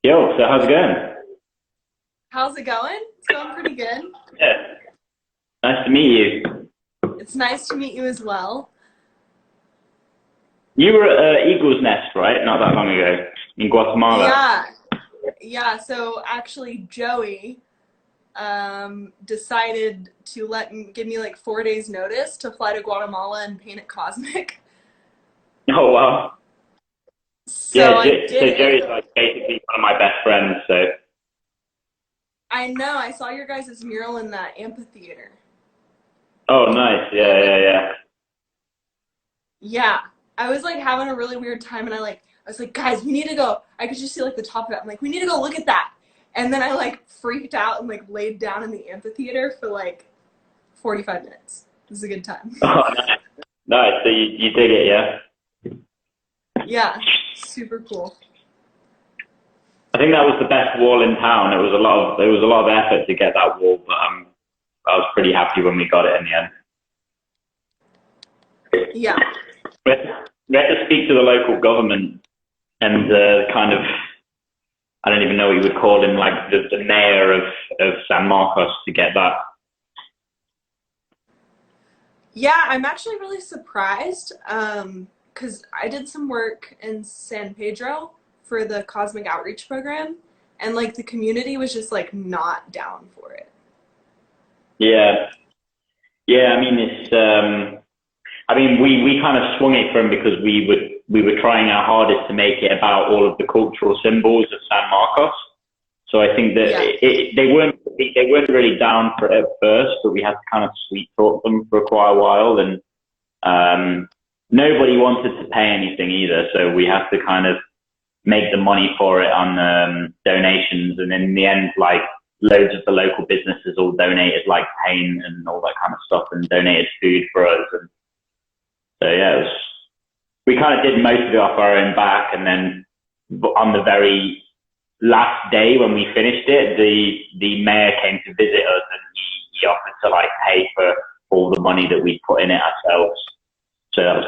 Yo, so how's it going? How's it going? It's going pretty good. Yeah, nice to meet you. It's nice to meet you as well. You were at Eagle's Nest, right? Not that long ago in Guatemala. Yeah, yeah. So actually, Joey decided to give me like 4 days notice to fly to Guatemala and paint it cosmic. Oh wow. So Yeah, I So did it. Jerry's like basically one of my best friends. So I know. I saw your guys' mural in that amphitheater. oh nice. Yeah. Yeah, I was like having a really weird time, and I was like, guys, we need to go. I could just see like the top of it. I'm like, we need to go look at that. And then I like freaked out and like laid down in the amphitheater for like 45 minutes. It was a good time. Oh nice. Nice. So you dig it, yeah? Yeah, super cool. I think that was the best wall in town. There was a lot of effort to get that wall, but I was pretty happy when we got it in the end. Yeah. We had we had to speak to the local government and kind of I don't even know what you would call him, like the mayor of San Marcos to get that. Yeah, I'm actually really surprised because I did some work in San Pedro for the Cosmic Outreach Program, and like the community was just like not down for it. Yeah, yeah. I mean, we kind of swung it from because we were trying our hardest to make it about all of the cultural symbols of San Marcos. So I think that Yeah. they weren't really down for it at first, but we had to kind of sweet talk them for quite a while, and nobody wanted to pay anything either. So we had to kind of make the money for it on donations, and in the end, like loads of the local businesses all donated like paint and all that kind of stuff, and donated food for us. And so yeah, we kind of did most of it off our own back, and then on the very last day when we finished it, the mayor came to visit us, and he offered to like pay for all the money that we put in it ourselves. So that was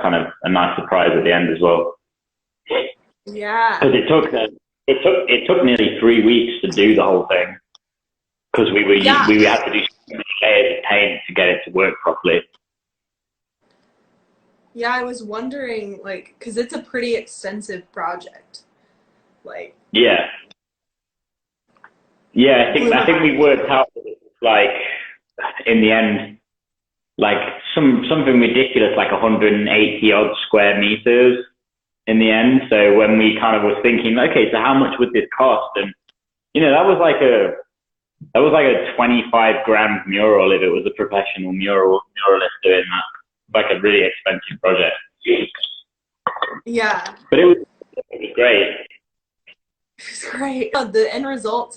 kind of a nice surprise at the end as well. Yeah. Because it took nearly 3 weeks to do the whole thing because Yeah. we had to do so many layers of paint to get it to work properly. Yeah, I was wondering, like, because it's a pretty extensive project. Like, Yeah, yeah. blew my I think we mind. worked out that it was like in the end like something ridiculous like 180 odd square meters in the end. So when we kind of was thinking, okay, so how much would this cost? And that was like a 25 grand mural if it was a professional muralist doing that. Like a really expensive project. Yeah, But it was great. it was great. Oh, the end result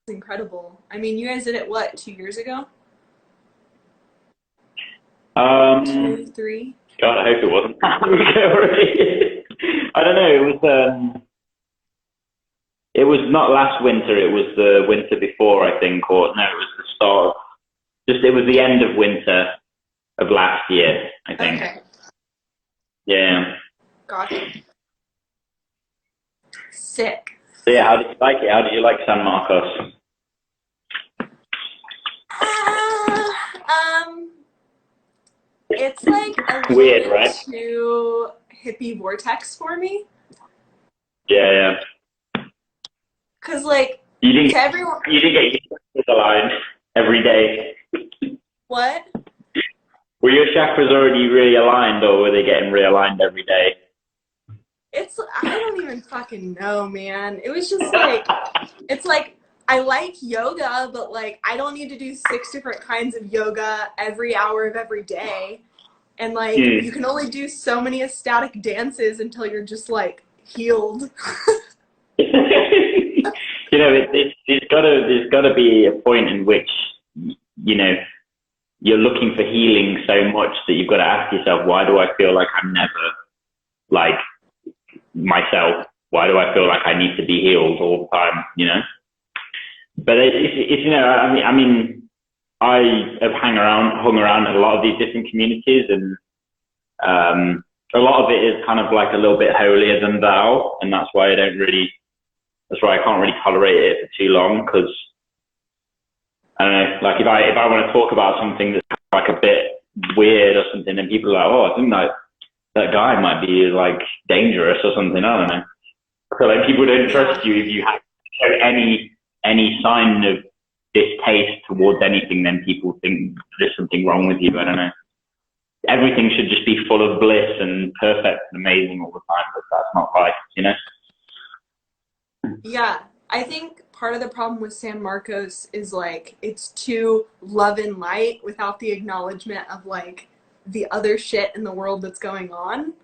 is incredible. I mean, you guys did it, what, 2 years ago? Two, Um, three? God, I hope it wasn't. I don't know. It was not last winter. It was the winter before, I think, or no, it was the start. It was the end of winter of last year, I think. Okay, Yeah. gotcha. Sick. So yeah, how did you like it? How did you like San Marcos? Um, it's like a little Weird, bit right? too hippie vortex for me. Yeah. Cause like You didn't to everyone, you didn't get your chakras aligned every day. what? Were your chakras already really aligned, or were they getting realigned every day? I don't even fucking know, man. It was just like it's like I like yoga, but like I don't need to do six different kinds of yoga every hour of every day. And like you Hmm. can only do so many ecstatic dances until you're just like healed. There's gotta be a point in which you know you're looking for healing so much that you've got to ask yourself, why do I feel like I'm never like myself? Why do I feel like I need to be healed all the time? But it's I have hung around a lot of these different communities, and a lot of it is kind of like a little bit holier than thou, and that's why I don't really That's why I can't really tolerate it for too long, because I don't know, like if I want to talk about something that's like a bit weird or something, and people are like, oh, I think that guy might be like dangerous or something. I don't know. So like people don't trust you if you have show any sign of distaste towards anything. Then people think there's something wrong with you. I don't know. Everything should just be full of bliss and perfect and amazing all the time, but that's not life, you know? Yeah, I think part of the problem with San Marcos is like it's too love and light without the acknowledgement of like the other shit in the world that's going on.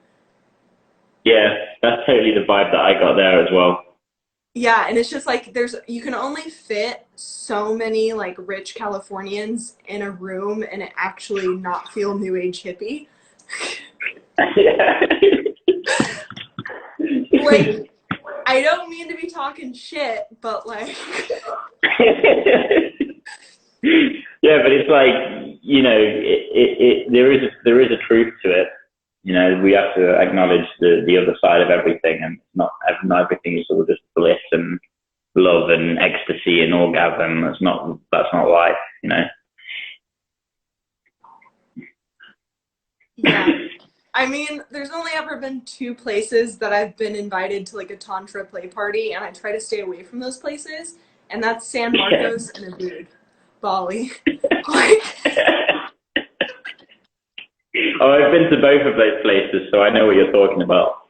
Yeah, that's totally the vibe that I got there as well. Yeah, and it's just like you can only fit so many like rich Californians in a room and it actually not feel new age hippie. Yeah. Like, I don't mean to be talking shit, but like Yeah, but it's like, you know, there is a truth to it. You know, we have to acknowledge the other side of everything, and not everything is all just bliss and love and ecstasy and orgasm. That's not life, you know. yeah. I mean, there's only ever been 2 places that I've been invited to like a tantra play party, and I try to stay away from those places, and that's San Marcos and Ubud, Bali. Like, Oh, I've been to both of those places, so I know what you're talking about.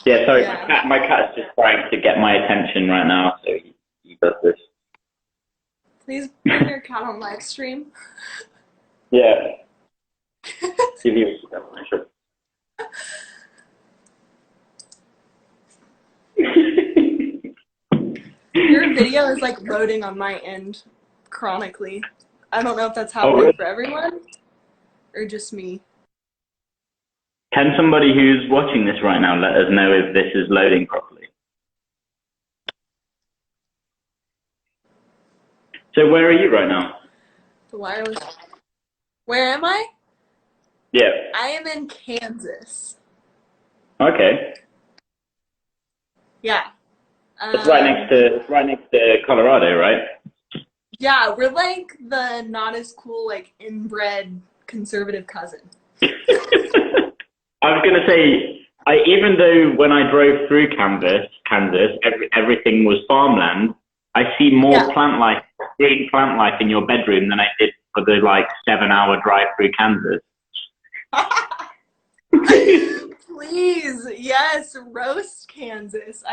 Yeah, sorry, yeah. my cat's just trying to get my attention right now, so he does this. Please bring your cat on live stream. Yeah. Give you a definition. Your video is like loading on my end chronically. I don't know if that's happening really? for everyone or just me. Can somebody who's watching this right now let us know if this is loading properly? So where are you right now? The wireless. Where am I? Yeah. I am in Kansas. Okay. Yeah. It's right next to Colorado, right? Yeah, we're like the not as cool, like inbred conservative cousin. I was gonna say, even though when I drove through Kansas, everything was farmland. I see more green plant life in your bedroom than I did for the like 7-hour drive through Kansas. Please, yes, roast Kansas.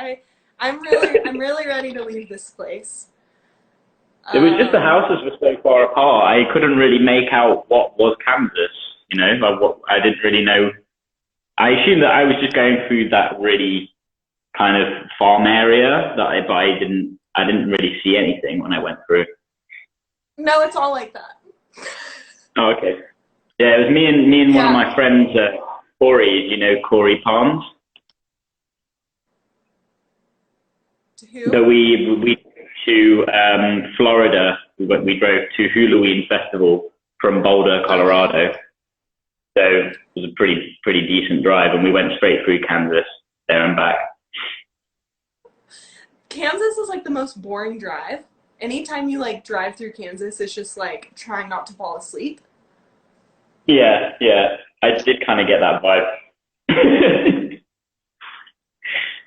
I'm really ready to leave this place. It was just the houses were so far apart. I couldn't really make out what was Kansas. You know, I didn't really know. I assumed that I was just going through that really kind of farm area but I didn't really see anything when I went through. No, it's all like that. Oh, okay. Yeah, it was me and one of my friends, Corey. You know Corey Palms. Who? So we to Florida. We drove to Halloween Festival from Boulder, Colorado. So it was a pretty decent drive, and we went straight through Kansas there and back. Kansas is like the most boring drive. Anytime you like drive through Kansas, it's just like trying not to fall asleep. Yeah, I did kind of get that vibe.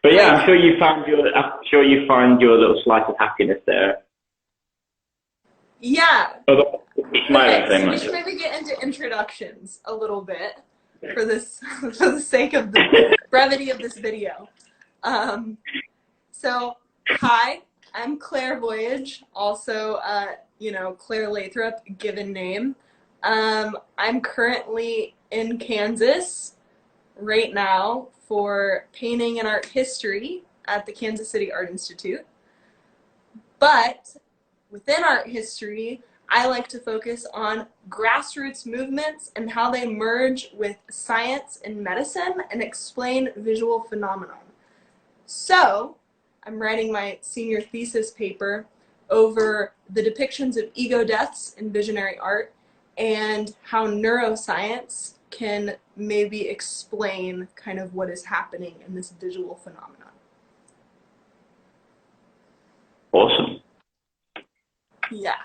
But yeah, I'm sure you find your little slice of happiness there. Yeah. Okay, so we should maybe get into introductions a little bit for this, for the sake of the brevity of this video. So, hi, I'm Claire Voyage, also, Claire Lathrop, given name. I'm currently in Kansas right now for painting and art history at the Kansas City Art Institute. But within art history, I like to focus on grassroots movements and how they merge with science and medicine and explain visual phenomenon. So, I'm writing my senior thesis paper over the depictions of ego deaths in visionary art and how neuroscience can maybe explain kind of what is happening in this visual phenomenon. Awesome. Yeah.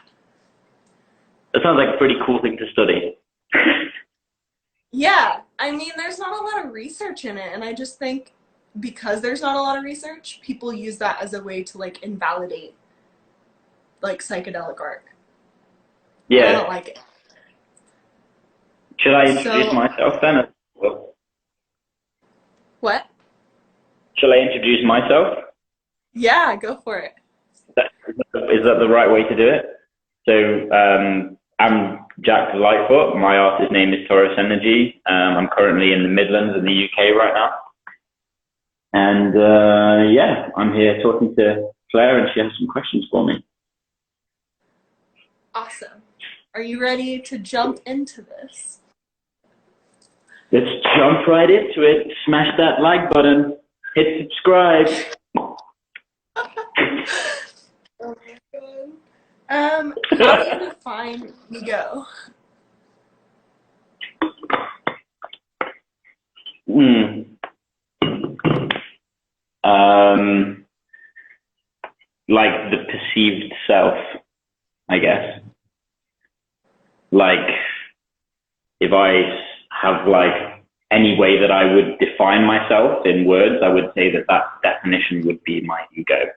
That sounds like a pretty cool thing to study. Yeah, I mean, there's not a lot of research in it, and I just think because there's not a lot of research, people use that as a way to like invalidate like psychedelic art. And I Yeah. don't like it. Should I introduce So, myself then? what? Shall I introduce myself? Yeah, go for it. Is that the right way to do it? So I'm Jack Lightfoot. My artist name is Taurus Energy. I'm currently in the Midlands in the UK right now. And yeah, I'm here talking to Claire and she has some questions for me. Awesome. Are you ready to jump into this? Let's jump right into it. Smash that like button. Hit subscribe. Oh my god. How do you define ego? Like the perceived self, I guess. Like if I have like any way that I would define myself in words, I would say that that definition would be my ego.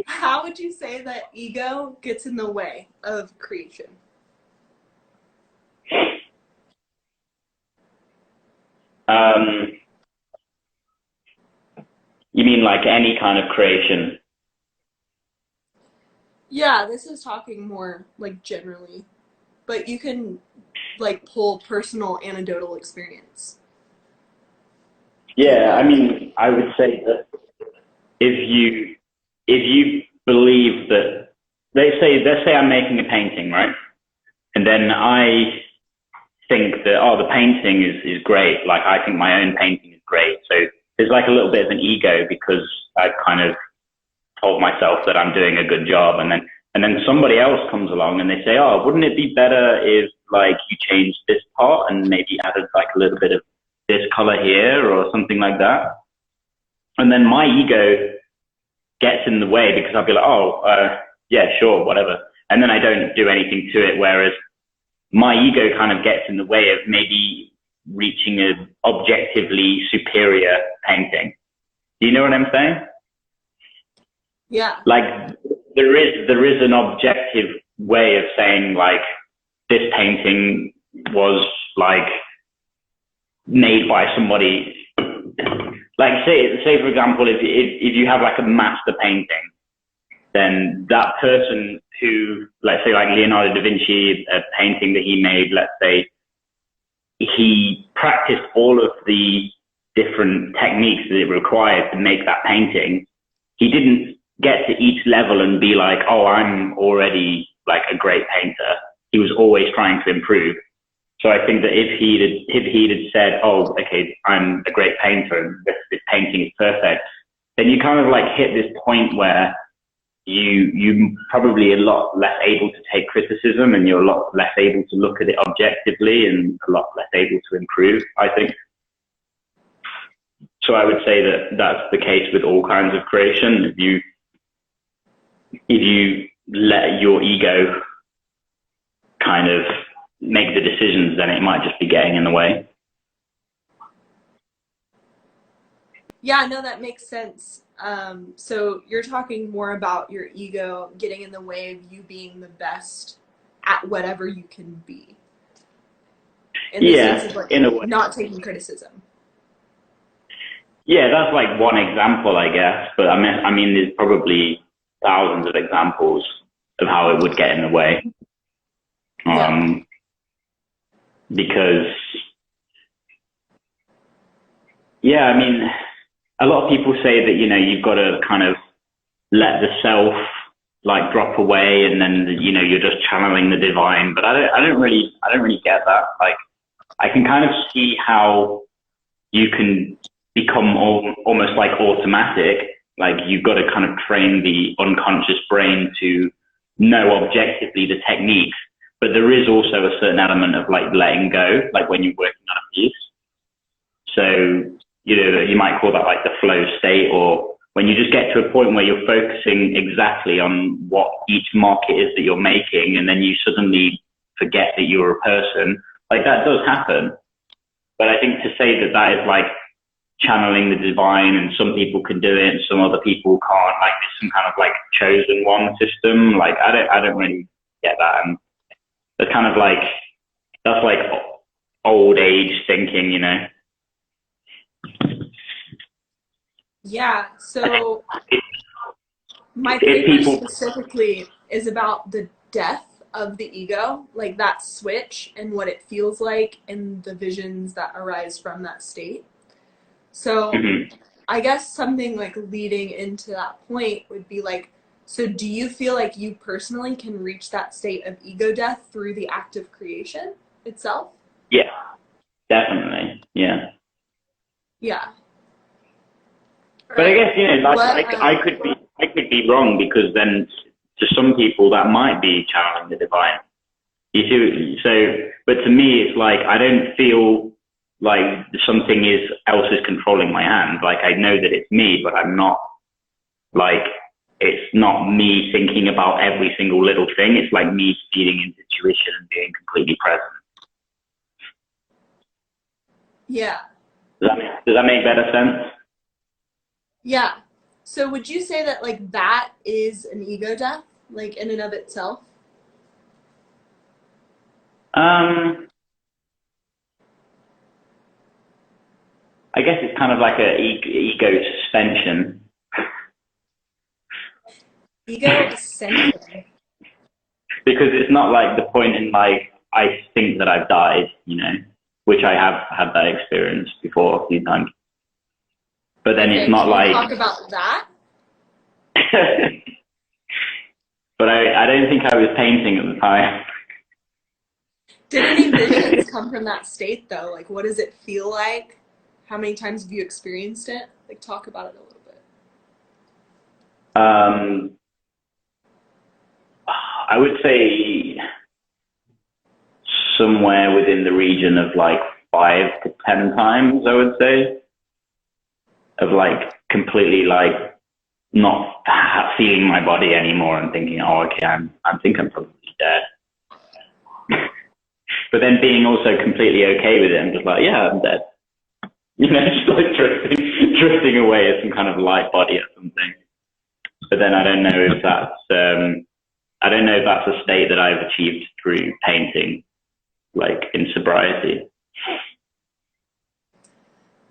How would you say that ego gets in the way of creation? You mean like any kind of creation? Yeah, this is talking more like generally, but you can like pull personal anecdotal experience. Yeah, I mean, I would say that if you believe that, let's say I'm making a painting, right? And then I think that, oh, the painting is great. Like, I think my own painting is great. So there's like a little bit of an ego because I kind of told myself that I'm doing a good job. And then somebody else comes along and they say, oh, wouldn't it be better if like you changed this part and maybe added like a little bit of this color here or something like that? And then my ego gets in the way because I'll be like, oh, yeah, sure, whatever. And then I don't do anything to it. Whereas my ego kind of gets in the way of maybe reaching an objectively superior painting. Do you know what I'm saying? Yeah. Like there is an objective way of saying like this painting was like made by somebody. Like say for example, if you have like a master painting, then that person who, let's say like Leonardo da Vinci, a painting that he made, let's say he practiced all of the different techniques that it required to make that painting. He didn't get to each level and be like, oh, I'm already like a great painter. He was always trying to improve. So I think that if he'd have said, oh, okay, I'm a great painter and this painting is perfect, then you kind of like hit this point where you probably a lot less able to take criticism and you're a lot less able to look at it objectively and a lot less able to improve, I think. So I would say that that's the case with all kinds of creation. If you let your ego kind of make the decisions, then it might just be getting in the way. Yeah, no, that makes sense. So you're talking more about your ego getting in the way of you being the best at whatever you can be. In the sense of like in a way. Not taking criticism. Yeah, that's like one example, I guess. But I mean, there's probably thousands of examples of how it would get in the way. Because, yeah, I mean, a lot of people say that, you know, you've got to kind of let the self like drop away and then, you know, you're just channeling the divine. But I don't really get that. Like, I can kind of see how you can become almost like automatic. Like you've got to kind of train the unconscious brain to know objectively the techniques. but there is also a certain element of like letting go, like when you're working on a piece. So, you know, you might call that like the flow state, or when you just get to a point where you're focusing exactly on what each market is that you're making, and then you suddenly forget that you're a person. Like that does happen. But I think to say that that is like channeling the divine, and some people can do it and some other people can't, like there's some kind of like chosen one system. Like I don't really get that. And it's kind of like, that's like old age thinking, you know? Yeah, so my paper People, specifically is about the death of the ego, like that switch and what it feels like and the visions that arise from that state. So mhm. I guess something like leading into that point would be like, so do you feel like you personally can reach that state of ego death through the act of creation itself? Yeah, definitely. Yeah. Yeah. But I Right. guess, you know, like, What, I could be wrong, because then to some people that might be channeling the divine. You see, so, but to me, it's like, I don't feel like something else is controlling my hand. Like I know that it's me, but I'm not like, it's not me thinking about every single little thing. It's like me feeding into intuition and being completely present. yeah. Does that make better sense? Yeah. So would you say that like that is an ego death, like in and of itself? Um, I guess it's kind of like a ego suspension. Ego ascension. Because it's not like the point in like, I think that I've died, you know, which I have had that experience before a few times. But then Okay, it's not can you like, talk about that? but I don't think I was painting at the time. Did any visions come from that state though? Like what does it feel like? How many times have you experienced it? Like talk about it a little bit. Um, I would say somewhere within the region of like 5 to 10 times, I would say, of like completely like not feeling my body anymore and thinking, oh, okay, I think I'm probably dead. But then being also completely okay with it and just like, yeah, I'm dead. You know, just like drifting away as some kind of light body or something. But then I don't know if that's a state that I've achieved through painting, like in sobriety.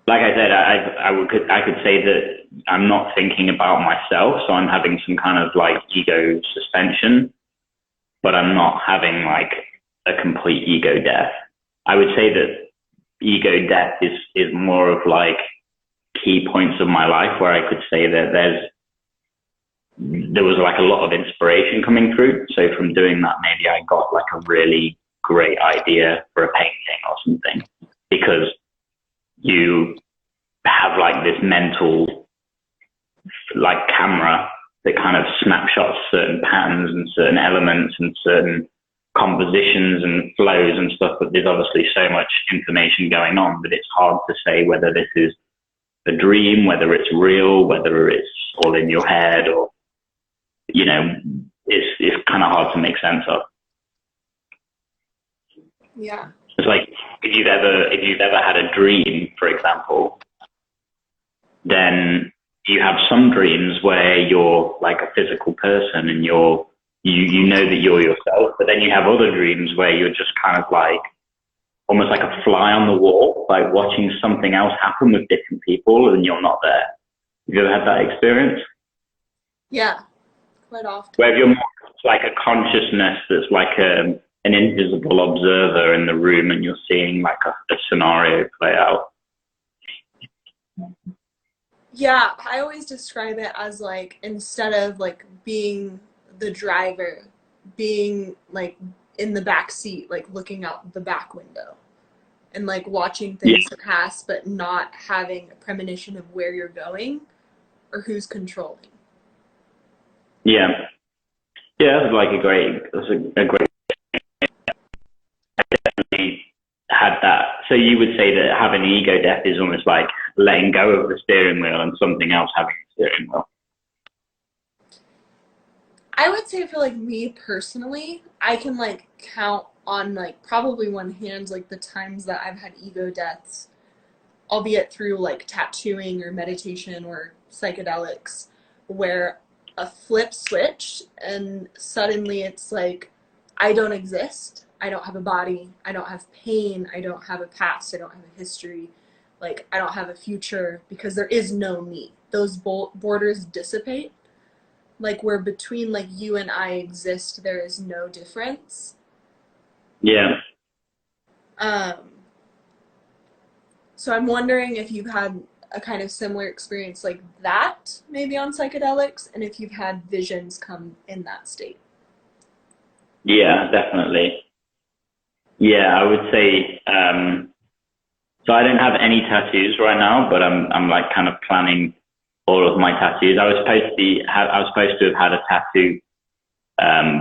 Like I said, I could say that I'm not thinking about myself, so I'm having some kind of like ego suspension, but I'm not having like a complete ego death. I would say that ego death is more of like key points of my life where I could say that there was like a lot of inspiration coming through. So from doing that, maybe I got like a really great idea for a painting or something, because you have like this mental like camera that kind of snapshots certain patterns and certain elements and certain compositions and flows and stuff. But there's obviously so much information going on that it's hard to say whether this is a dream, whether it's real, whether it's all in your head, or, you know, it's kind of hard to make sense of. Yeah. It's like if you've ever had a dream, for example, then you have some dreams where you're like a physical person and you know that you're yourself, but then you have other dreams where you're just kind of like almost like a fly on the wall, like watching something else happen with different people and you're not there. Have you ever had that experience? Yeah, quite often. Where you're more like a consciousness that's like an invisible observer in the room and you're seeing like a scenario play out. Yeah, I always describe it as like instead of like being the driver, being like in the back seat, like looking out the back window and like watching Yeah. things pass, but not having a premonition of where you're going or who's controlling. Yeah. Yeah, that's like a great had that. So you would say that having ego death is almost like letting go of the steering wheel and something else having the steering wheel. I would say for like me personally, I can like count on like probably one hand like the times that I've had ego deaths, albeit through like tattooing or meditation or psychedelics, where a flip switched and suddenly it's like I don't exist. I don't have a body. I don't have pain. I don't have a past. I don't have a history. Like I don't have a future because there is no me. Those borders dissipate. Like where between like you and I exist, there is no difference. Yeah. So I'm wondering if you've had a kind of similar experience like that, maybe on psychedelics, and if you've had visions come in that state. Yeah, definitely. Yeah, I would say, so I don't have any tattoos right now, but I'm like kind of planning all of my tattoos. I was supposed to have had a tattoo,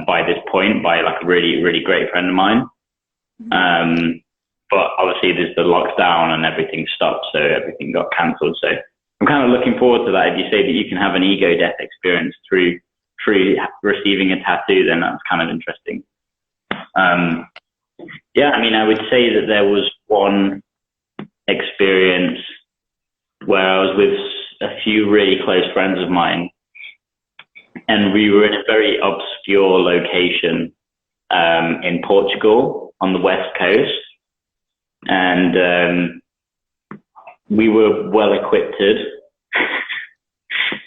by this point by like a really, really great friend of mine. But obviously there's the lockdown and everything stopped, so everything got cancelled. So I'm kind of looking forward to that. If you say that you can have an ego death experience through receiving a tattoo, then that's kind of interesting. Yeah, I mean, I would say that there was one experience where I was with a few really close friends of mine, and we were in a very obscure location in Portugal on the west coast, and we were well equipped,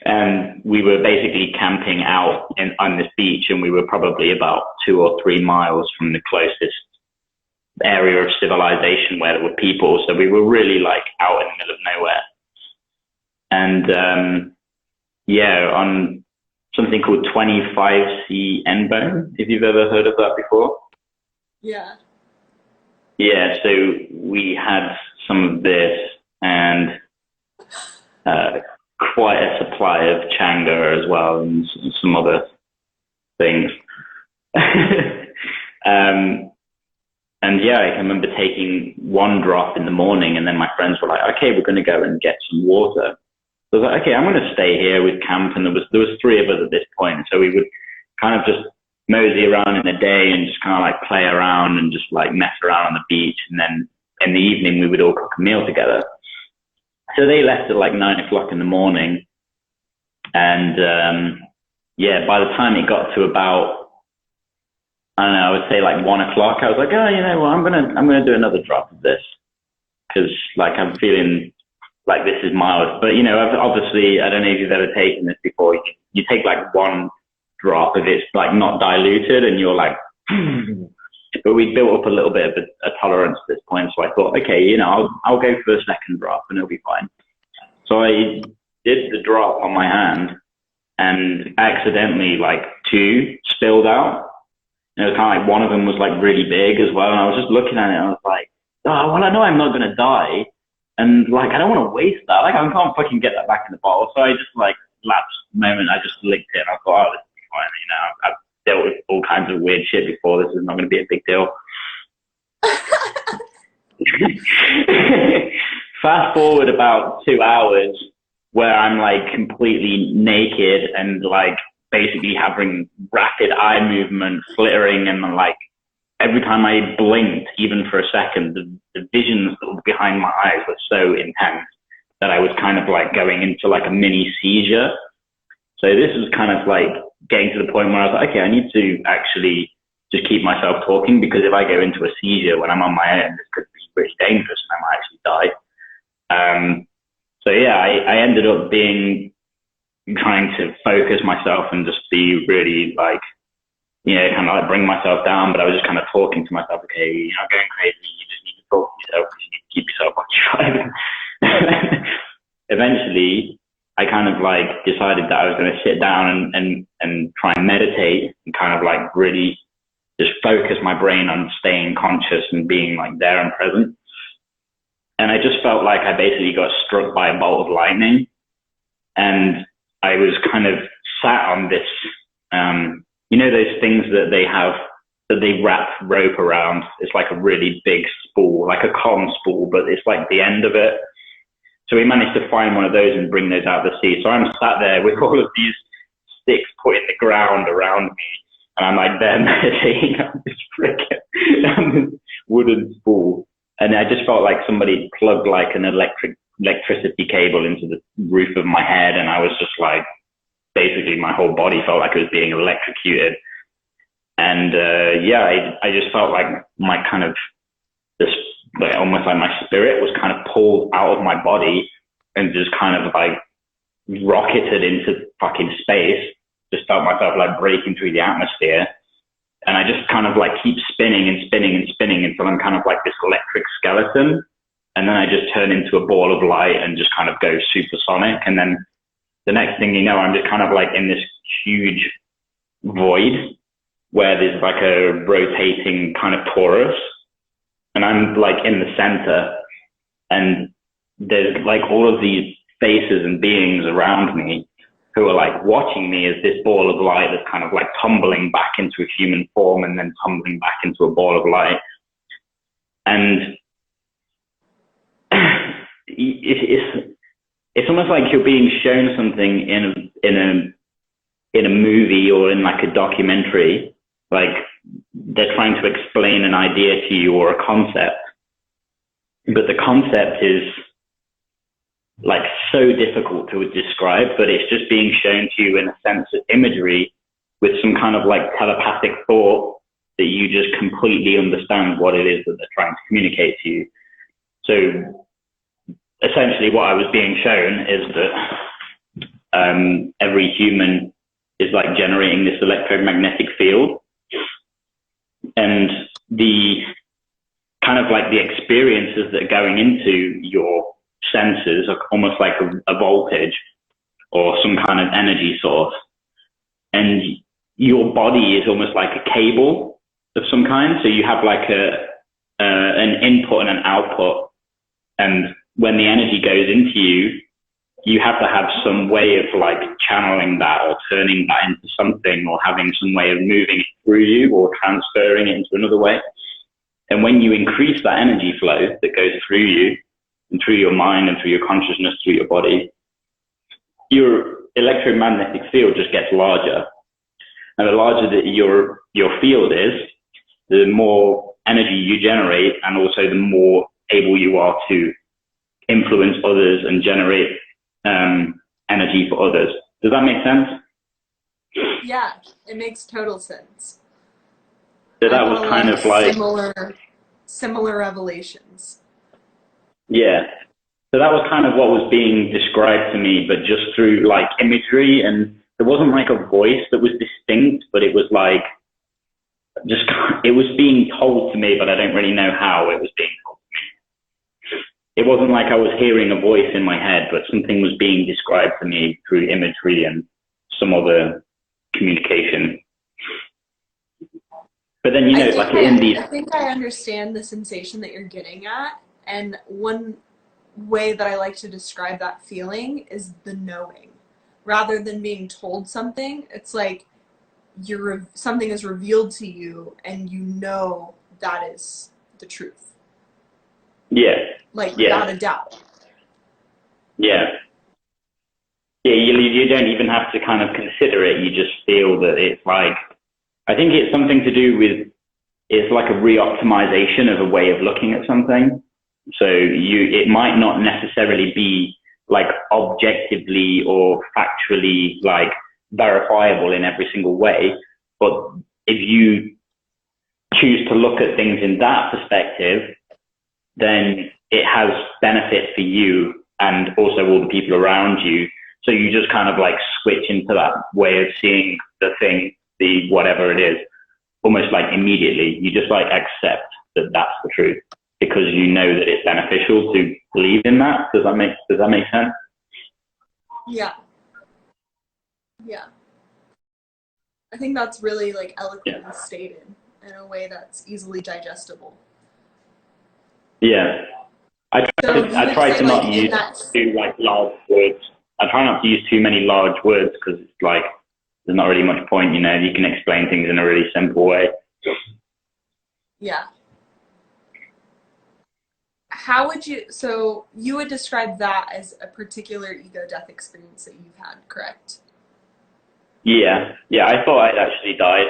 and we were basically camping out on this beach, and we were probably about 2 or 3 miles from the closest area of civilization where there were people. So we were really like out in the middle of nowhere. And yeah, on something called 25C N-Bone, if you've ever heard of that before. Yeah. Yeah, so we had some of this and quite a supply of Changa as well, and some other things. And yeah, I can remember taking one drop in the morning, and then my friends were like, okay, we're going to go and get some water. So I was like, okay, I'm going to stay here with camp. And there was 3 of us at this point. So we would kind of just mosey around in the day and just kind of like play around and just like mess around on the beach. And then in the evening, we would all cook a meal together. So they left at like 9 o'clock in the morning. And yeah, by the time it got to about, I don't know, I would say like 1 o'clock, I was like, oh, you know what, I'm gonna do another drop of this, because like I'm feeling like this is mild. But you know, obviously, I don't know if you've ever taken this before. You take like one drop if it's like not diluted, and you're like, but we built up a little bit of a tolerance at this point. So I thought, okay, you know, I'll go for the second drop and it'll be fine. So I did the drop on my hand, and accidentally like 2 spilled out. And it was kind of like one of them was like really big as well. And I was just looking at it and I was like, oh, well, I know I'm not going to die. And like, I don't want to waste that. Like, I can't fucking get that back in the bottle. So I just like, last moment, I just licked it and I thought, oh, this will be fine. You know, I've dealt with all kinds of weird shit before. This is not going to be a big deal. Fast forward about 2 hours where I'm like completely naked and like, basically having rapid eye movement, flittering, and like every time I blinked, even for a second, the visions that were behind my eyes were so intense that I was kind of like going into like a mini seizure. So this was kind of like getting to the point where I was like, okay, I need to actually just keep myself talking, because if I go into a seizure when I'm on my own, this could be really dangerous and I might actually die. So yeah, I ended up trying to focus myself and just be really like, you know, kind of like bring myself down. But I was just kind of talking to myself, okay, you're not going crazy. You just need to talk to yourself. You need to keep yourself occupied. Eventually, I kind of like decided that I was going to sit down and try and meditate and kind of like really just focus my brain on staying conscious and being like there and present. And I just felt like I basically got struck by a bolt of lightning. And I was kind of sat on this, you know, those things that they have that they wrap rope around. It's like a really big spool, like a cotton spool, but it's like the end of it. So we managed to find one of those and bring those out of the sea. So I'm sat there with all of these sticks put in the ground around me, and I'm like there meditating on this freaking wooden spool. And I just felt like somebody plugged like an electricity cable into the roof of my head, and I was just like, basically my whole body felt like it was being electrocuted. And I just felt like my kind of this, like almost like my spirit was kind of pulled out of my body and just kind of like rocketed into fucking space. Just felt myself like breaking through the atmosphere. And I just kind of like keep spinning and spinning and spinning until I'm kind of like this electric skeleton. And then I just turn into a ball of light and just kind of go supersonic. And then the next thing you know, I'm just kind of like in this huge void where there's like a rotating kind of torus. And I'm like in the center, and there's like all of these faces and beings around me who are like watching me as this ball of light that's kind of like tumbling back into a human form and then tumbling back into a ball of light. And it's almost like you're being shown something in a movie or in like a documentary, like they're trying to explain an idea to you or a concept, but the concept is like so difficult to describe, but it's just being shown to you in a sense of imagery with some kind of like telepathic thought that you just completely understand what it is that they're trying to communicate to you. So essentially what I was being shown is that every human is like generating this electromagnetic field, and the kind of like the experiences that are going into your senses are almost like a voltage or some kind of energy source, and your body is almost like a cable of some kind. So you have like an input and an output, and when the energy goes into you, you have to have some way of like channeling that or turning that into something, or having some way of moving it through you or transferring it into another way. And when you increase that energy flow that goes through you and through your mind and through your consciousness, through your body, your electromagnetic field just gets larger. And the larger that your field is, the more energy you generate, and also the more able you are to influence others and generate energy for others. Does that make sense? Yeah, it makes total sense. So that was kind of like similar revelations. Yeah. So that was kind of what was being described to me, but just through like imagery, and there wasn't like a voice that was distinct, but it was like just it was being told to me, but I don't really know how it was being told to me. It wasn't like I was hearing a voice in my head, but something was being described to me through imagery and some other communication. But then, you know, like in these... I think I understand the sensation that you're getting at. And one way that I like to describe that feeling is the knowing. Rather than being told something, it's like something is revealed to you and you know that is the truth. Yeah. Like, without a doubt. Yeah. Yeah, you don't even have to kind of consider it. You just feel that it's like... I think it's something to do with, it's like a re-optimization of a way of looking at something. So it might not necessarily be like objectively or factually like verifiable in every single way. But if you choose to look at things in that perspective, then it has benefit for you and also all the people around you. So you just kind of like switch into that way of seeing the thing, the whatever it is, almost like immediately. You just like accept that that's the truth because you know that it's beneficial to believe in that. Does that make sense? Yeah. Yeah. I think that's really like eloquently stated in a way that's easily digestible. Yeah. I try to not use too like large words. I try not to use too many large words because it's like there's not really much point, you know. You can explain things in a really simple way. Yeah. How would you, so you would describe that as a particular ego death experience that you've had, correct? Yeah, yeah. I thought I'd actually died.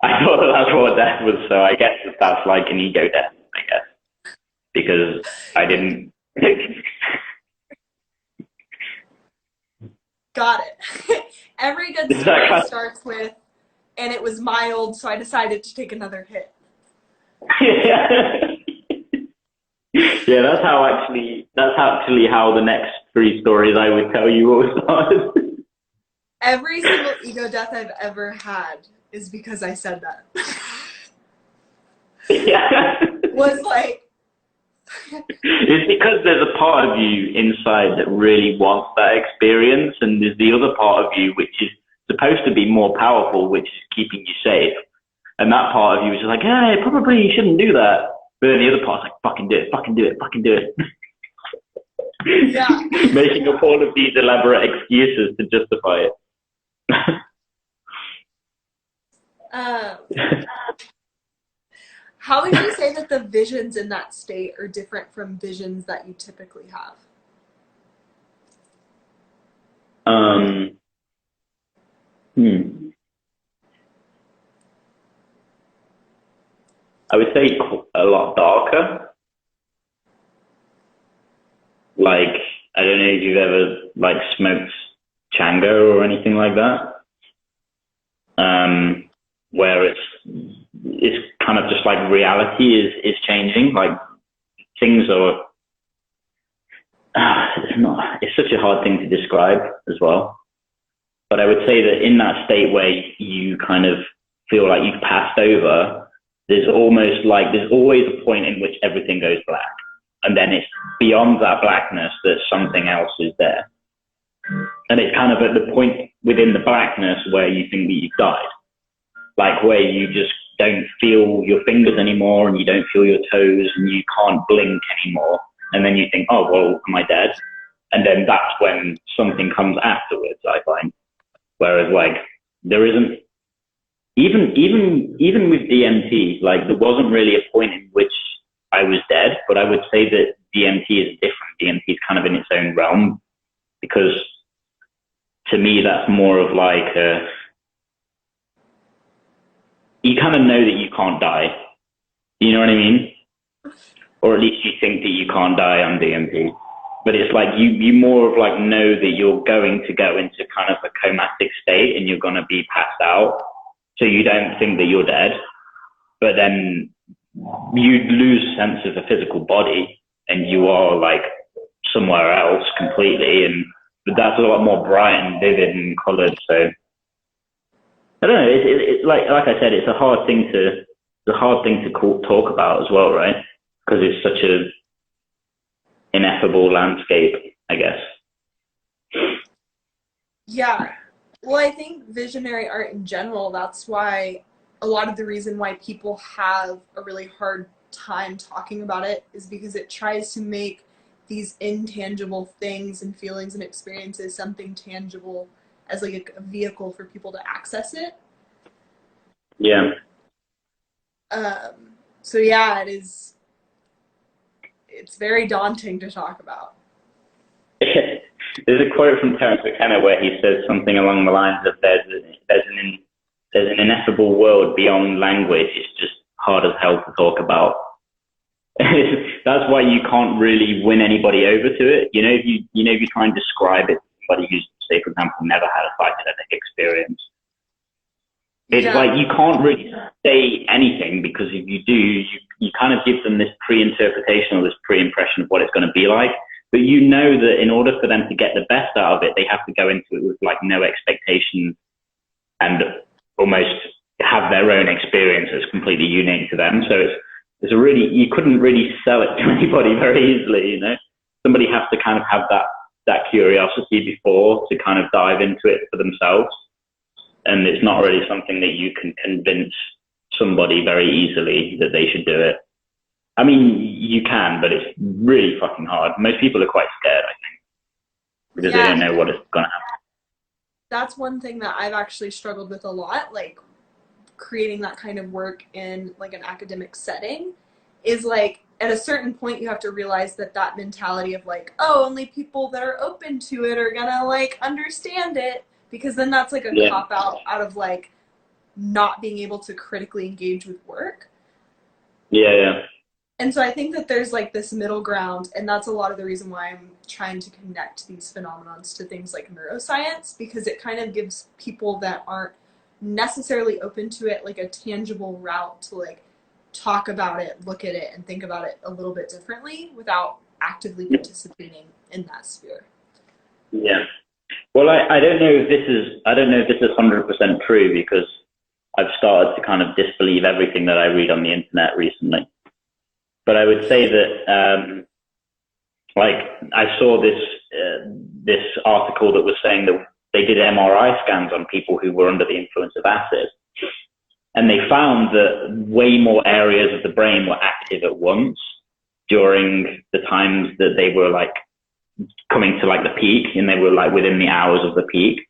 I thought that's what death was. So I guess that's like an ego death, I guess, because I didn't. Got it. Every good Is that story kind starts with, and it was mild, so I decided to take another hit. yeah. Yeah, that's actually how the next three stories I would tell you all started. Every single ego death I've ever had is because I said that. Yeah. Was like, It's because there's a part of you inside that really wants that experience, and there's the other part of you which is supposed to be more powerful, which is keeping you safe. And that part of you is just like, hey, probably you shouldn't do that. But then the other part's like, fucking do it, fucking do it, fucking do it. yeah. Making up all of these elaborate excuses to justify it. Um, how would you say that the visions in that state are different from visions that you typically have? Um, hmm. I would say a lot darker. Like, I don't know if you've ever like smoked Chango or anything like that. Where it's kind of just like reality is changing. Like things are. It's such a hard thing to describe as well. But I would say that in that state where you kind of feel like you've passed over, there's always a point in which everything goes black. And then it's beyond that blackness that something else is there. And it's kind of at the point within the blackness where you think that you've died. Like where you just don't feel your fingers anymore and you don't feel your toes and you can't blink anymore. And then you think, oh, well, am I dead? And then that's when something comes afterwards, I find. Whereas like there isn't, even with DMT, like there wasn't really a point in which I was dead, but I would say that DMT is different. DMT is kind of in its own realm because to me, that's more of like you kind of know that you can't die. You know what I mean? Or at least you think that you can't die on DMT. But it's like you more of like know that you're going to go into kind of a comatic state and you're going to be passed out. So you don't think that you're dead. But then you lose sense of the physical body and you are like somewhere else completely. And that's a lot more bright and vivid and colored. So I don't know. It's like I said, it's a hard thing to talk about as well, right? Because it's such a ineffable landscape, I guess. Yeah. Well, I think visionary art in general, that's why a lot of the reason why people have a really hard time talking about it is because it tries to make these intangible things and feelings and experiences something tangible as like a vehicle for people to access it. Yeah. So yeah, it's very daunting to talk about. There's a quote from Terence McKenna where he says something along the lines of there's an ineffable world beyond language. It's just hard as hell to talk about. That's why you can't really win anybody over to it. If you try and describe it to somebody who's, say, for example, never had a psychedelic experience, it's like you can't really say anything because if you do, you kind of give them this pre-interpretation or this pre-impression of what it's going to be like. But you know that in order for them to get the best out of it, they have to go into it with like no expectations and almost have their own experience that's completely unique to them. So it's a really, you couldn't really sell it to anybody very easily, Somebody has to kind of have that curiosity before to kind of dive into it for themselves. And it's not really something that you can convince somebody very easily that they should do it. I mean, you can, but it's really fucking hard. Most people are quite scared, I think, because they don't know what is going to happen. that's one thing that I've actually struggled with a lot, like creating that kind of work in like an academic setting, is like at a certain point you have to realize that that mentality of like, oh, only people that are open to it are gonna like understand it, because then that's like a Yeah. cop out of like not being able to critically engage with work. Yeah, yeah. And so I think that there's like this middle ground, and that's a lot of the reason why I'm trying to connect these phenomenons to things like neuroscience, because it kind of gives people that aren't necessarily open to it like a tangible route to like talk about it, look at it, and think about it a little bit differently without actively participating in that sphere. Yeah. Well, I don't know if this is 100% true, because I've started to kind of disbelieve everything that I read on the internet recently. But I would say that, like, I saw this article that was saying that they did MRI scans on people who were under the influence of acid, and they found that way more areas of the brain were active at once during the times that they were like coming to like the peak, and they were like within the hours of the peak.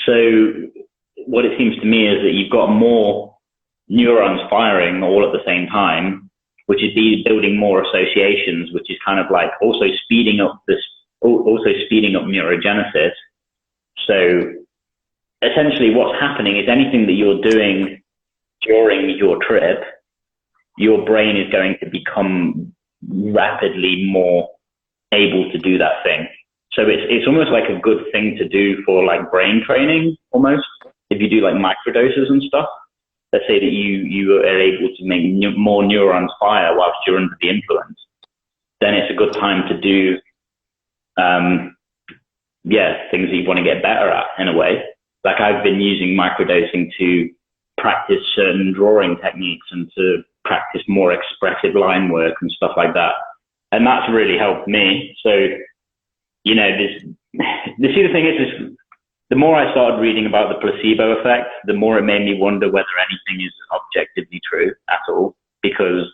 So what it seems to me is that you've got more neurons firing all at the same time, which is building more associations, which is kind of like also speeding up neurogenesis. So essentially what's happening is anything that you're doing during your trip, your brain is going to become rapidly more able to do that thing. So it's almost like a good thing to do for like brain training almost. If you do like microdoses and stuff, let's say that you are able to make more neurons fire whilst you're under the influence, then it's a good time to do, things that you want to get better at in a way. Like I've been using microdosing to practice certain drawing techniques and to practice more expressive line work and stuff like that. And that's really helped me. So, you know, the thing is the more I started reading about the placebo effect, the more it made me wonder whether anything is objectively true at all. Because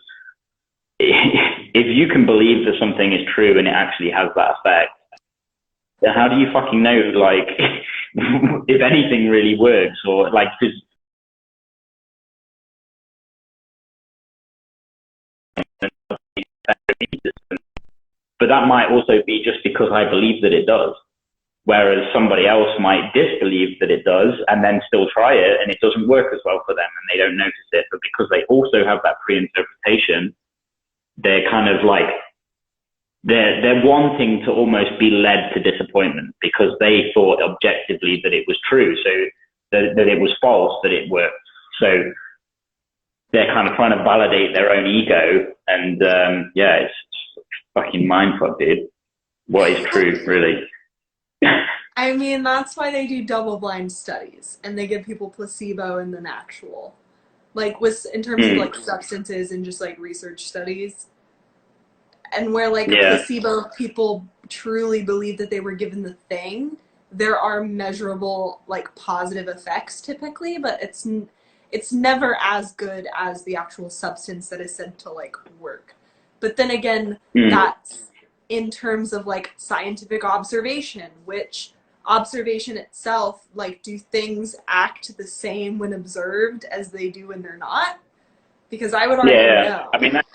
if you can believe that something is true and it actually has that effect, then how do you fucking know, like, if anything really works? Or like, because but that might also be just because I believe that it does. Whereas somebody else might disbelieve that it does and then still try it and it doesn't work as well for them and they don't notice it. But because they also have that pre-interpretation, they're kind of like, they're wanting to almost be led to disappointment because they thought objectively that it was true. So that it was false, that it worked. So they're kind of trying to validate their own ego. And it's fucking mindfuck, dude. What is true, really? I mean, that's why they do double-blind studies and they give people placebo and then actual. Like in terms of like substances and just like research studies. And where like placebo people truly believe that they were given the thing, there are measurable like positive effects typically, but it's never as good as the actual substance that is said to like work. But then again, that's in terms of like scientific observation, which observation itself, like, do things act the same when observed as they do when they're not? Because I would argue no. I mean, that's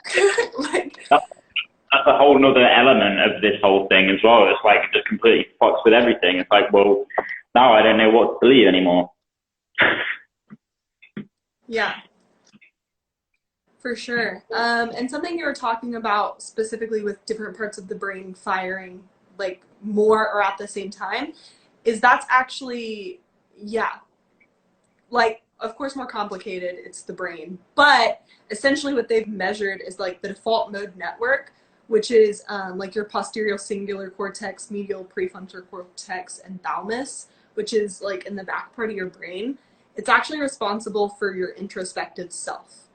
a whole nother element of this whole thing as well. It's like it just completely fucks with everything. It's like, well, now I don't know what to believe anymore. Yeah, for sure. And something you were talking about specifically with different parts of the brain firing like more or at the same time, is that's actually, like, of course more complicated, it's the brain, but essentially what they've measured is like the default mode network, which is like your posterior cingulate cortex, medial prefrontal cortex, and thalamus, which is like in the back part of your brain. It's actually responsible for your introspective self,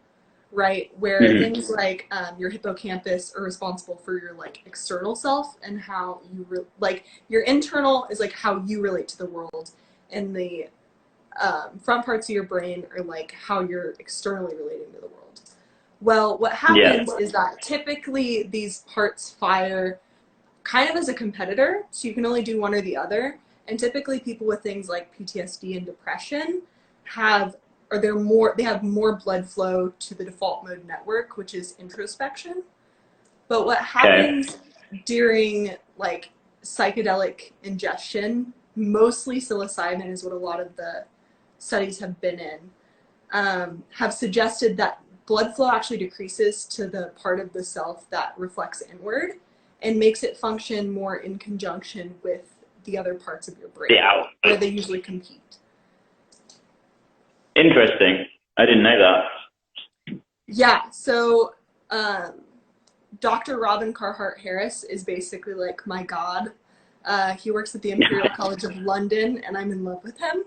right? Where things like your hippocampus are responsible for your like external self and how you like your internal is like how you relate to the world, and the front parts of your brain are like how you're externally relating to the world. Well, what happens is that typically these parts fire kind of as a competitor, so you can only do one or the other. And typically people with things like PTSD and depression have they have more blood flow to the default mode network, which is introspection. But what happens during like psychedelic ingestion, mostly psilocybin is what a lot of the studies have been in, have suggested that blood flow actually decreases to the part of the self that reflects inward and makes it function more in conjunction with the other parts of your brain, where they usually compete. Interesting. I didn't know that. Yeah, so Dr. Robin Carhart Harris is basically like my god. He works at the Imperial College of London, and I'm in love with him.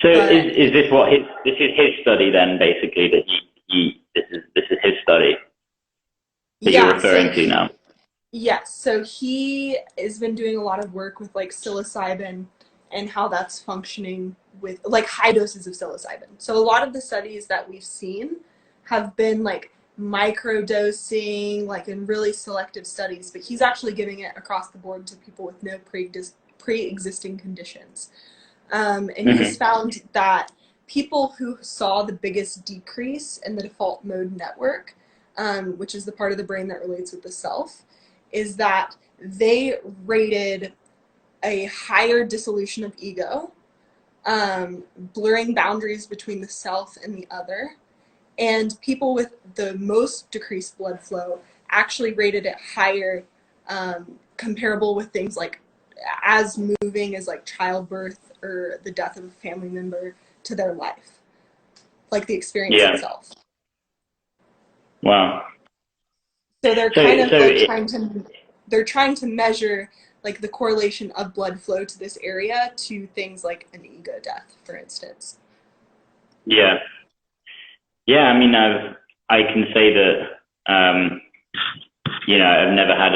So is this what this is his study then, basically, that this is his study that you're referring to now? Yes, so he has been doing a lot of work with like psilocybin and how that's functioning with like high doses of psilocybin. So a lot of the studies that we've seen have been like microdosing, like in really selective studies, but he's actually giving it across the board to people with no pre-existing conditions. And he's found that people who saw the biggest decrease in the default mode network, which is the part of the brain that relates with the self, is that they rated a higher dissolution of ego, blurring boundaries between the self and the other. And people with the most decreased blood flow actually rated it higher, comparable with things like as moving as like childbirth or the death of a family member to their life, like the experience itself. Wow. So they're they're trying to measure like the correlation of blood flow to this area to things like an ego death, for instance. Yeah. Yeah, I mean, I can say that, you know, I've never had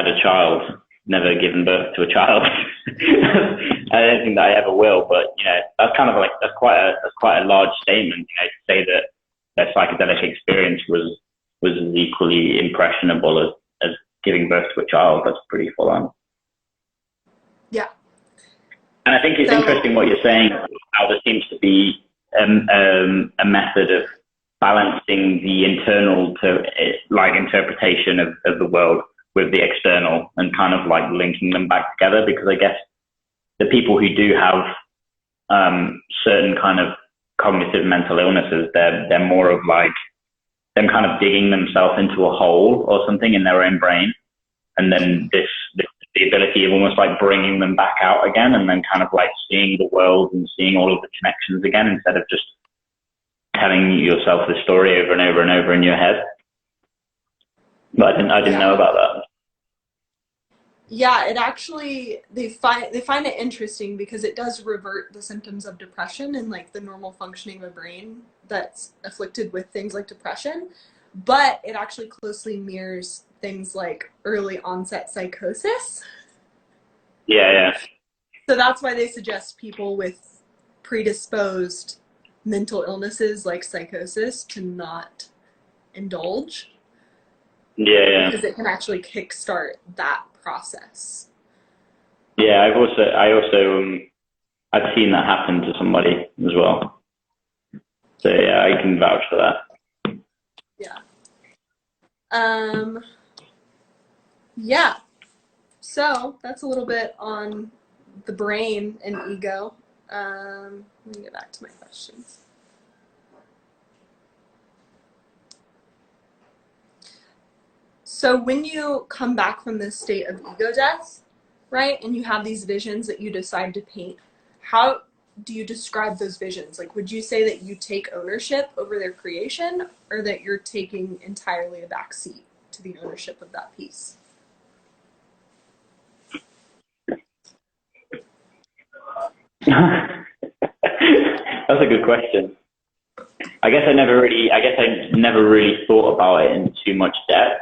a child, never given birth to a child. I don't think that I ever will, but you know, that's kind of like that's quite a large statement. You know, to say that their psychedelic experience was as equally impressionable as giving birth to a child. That's pretty full on. Yeah. And I think it's interesting what you're saying, how there seems to be a method of balancing the internal interpretation of the world with the external and kind of like linking them back together, because I guess the people who do have certain kind of cognitive mental illnesses, they're more of like them kind of digging themselves into a hole or something in their own brain, and then the ability of almost like bringing them back out again, and then kind of like seeing the world and seeing all of the connections again, instead of just telling yourself the story over and over and over in your head. But I didn't know about that. Yeah, it actually they find it interesting because it does revert the symptoms of depression and like the normal functioning of a brain that's afflicted with things like depression, but it actually closely mirrors things like early onset psychosis. Yeah. So that's why they suggest people with predisposed mental illnesses like psychosis to not indulge. Yeah. Because it can actually kickstart that process. Yeah, I've seen that happen to somebody as well. So yeah, I can vouch for that. Yeah. Yeah. So that's a little bit on the brain and ego. Let me get back to my questions. So when you come back from this state of ego death, right, and you have these visions that you decide to paint, how do you describe those visions? Like, would you say that you take ownership over their creation, or that you're taking entirely a backseat to the ownership of that piece? That's a good question. I guess I never really thought about it in too much depth.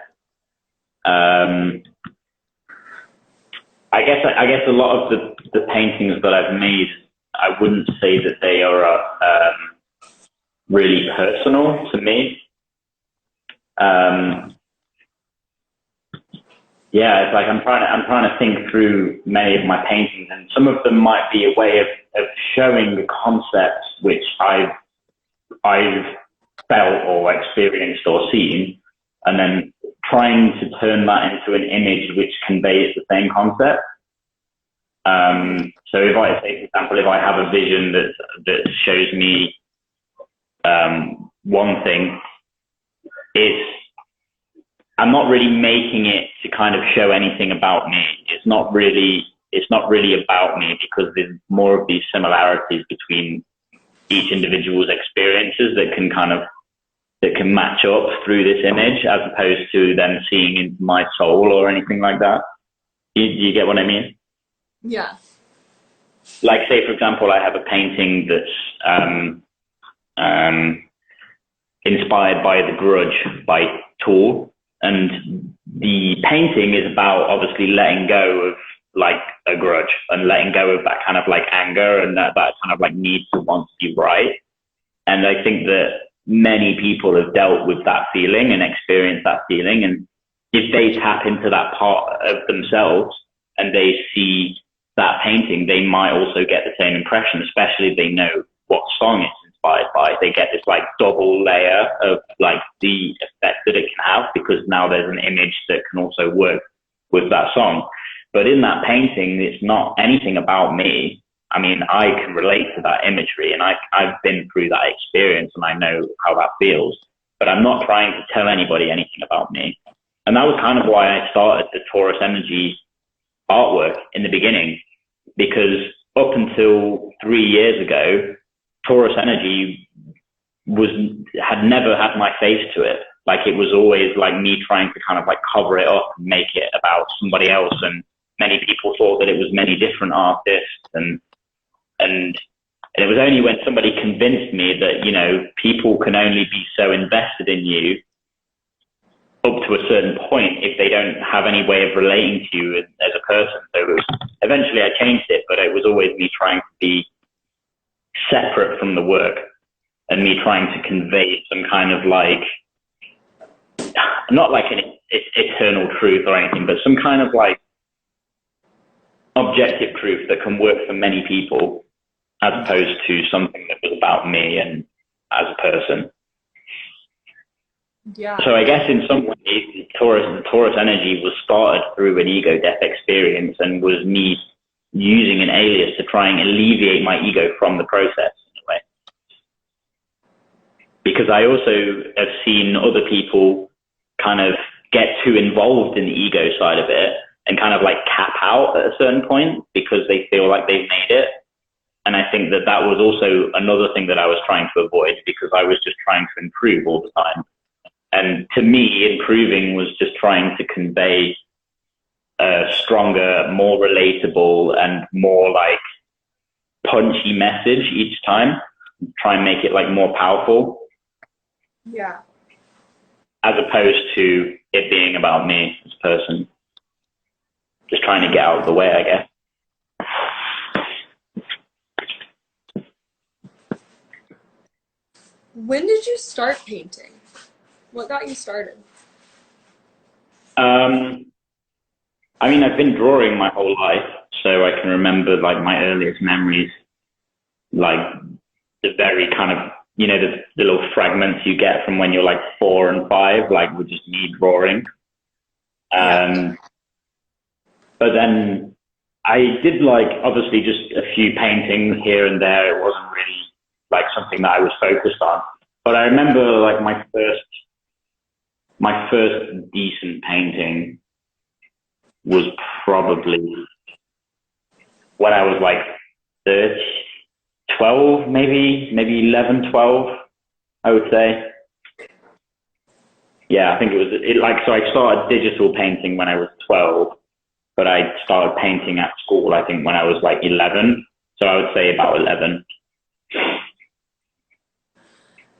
I guess a lot of the paintings that I've made, I wouldn't say that they are really personal to me. yeah, it's like I'm trying to think through many of my paintings, and some of them might be a way of showing the concepts which I've felt or experienced or seen, and then trying to turn that into an image which conveys the same concept. So if I say, for example, if I have a vision that shows me one thing, I'm not really making it to kind of show anything about me. It's not really about me, because there's more of these similarities between each individual's experiences that can match up through this image, as opposed to them seeing into my soul or anything like that. You get what I mean? Yeah. Like, say, for example, I have a painting that's inspired by The Grudge by Tool, and the painting is about obviously letting go of like a grudge and letting go of that kind of like anger and that kind of like need to want to be right. And I think that many people have dealt with that feeling and experienced that feeling, and if they tap into that part of themselves and they see that painting, they might also get the same impression, especially if they know what song it's inspired by. They get this like double layer of like the effect that it can have, because now there's an image that can also work with that song. But in that painting, it's not anything about me. I mean, I can relate to that imagery, and I've been through that experience and I know how that feels, but I'm not trying to tell anybody anything about me. And that was kind of why I started the Taurus Energy artwork in the beginning, because up until 3 years ago, Taurus Energy had never had my face to it. Like, it was always like me trying to kind of like cover it up and make it about somebody else. And many people thought that it was many different artists. And it was only when somebody convinced me that, you know, people can only be so invested in you up to a certain point if they don't have any way of relating to you as a person. So eventually I changed it, but it was always me trying to be separate from the work and me trying to convey some kind of like, not like an eternal truth or anything, but some kind of like objective truth that can work for many people, as opposed to something that was about me and as a person. Yeah. So I guess in some ways, the Taurus Energy was started through an ego death experience, and was me using an alias to try and alleviate my ego from the process in a way. Because I also have seen other people kind of get too involved in the ego side of it and kind of like cap out at a certain point because they feel like they've made it. And I think that that was also another thing that I was trying to avoid, because I was just trying to improve all the time. And to me, improving was just trying to convey a stronger, more relatable and more like punchy message each time, try and make it like more powerful. Yeah. As opposed to it being about me as a person. Just trying to get out of the way, I guess. When did you start painting? What got you started? I mean, I've been drawing my whole life, so I can remember like my earliest memories, like the very kind of, you know, the little fragments you get from when you're like 4 and 5, like with just me drawing. But then I did like, obviously just a few paintings here and there. It wasn't really like something that I was focused on. But I remember like my first decent painting was probably when I was like 12, maybe 11, 12, I would say. Yeah, I think so I started digital painting when I was 12, but I started painting at school, I think, when I was like 11. So I would say about 11.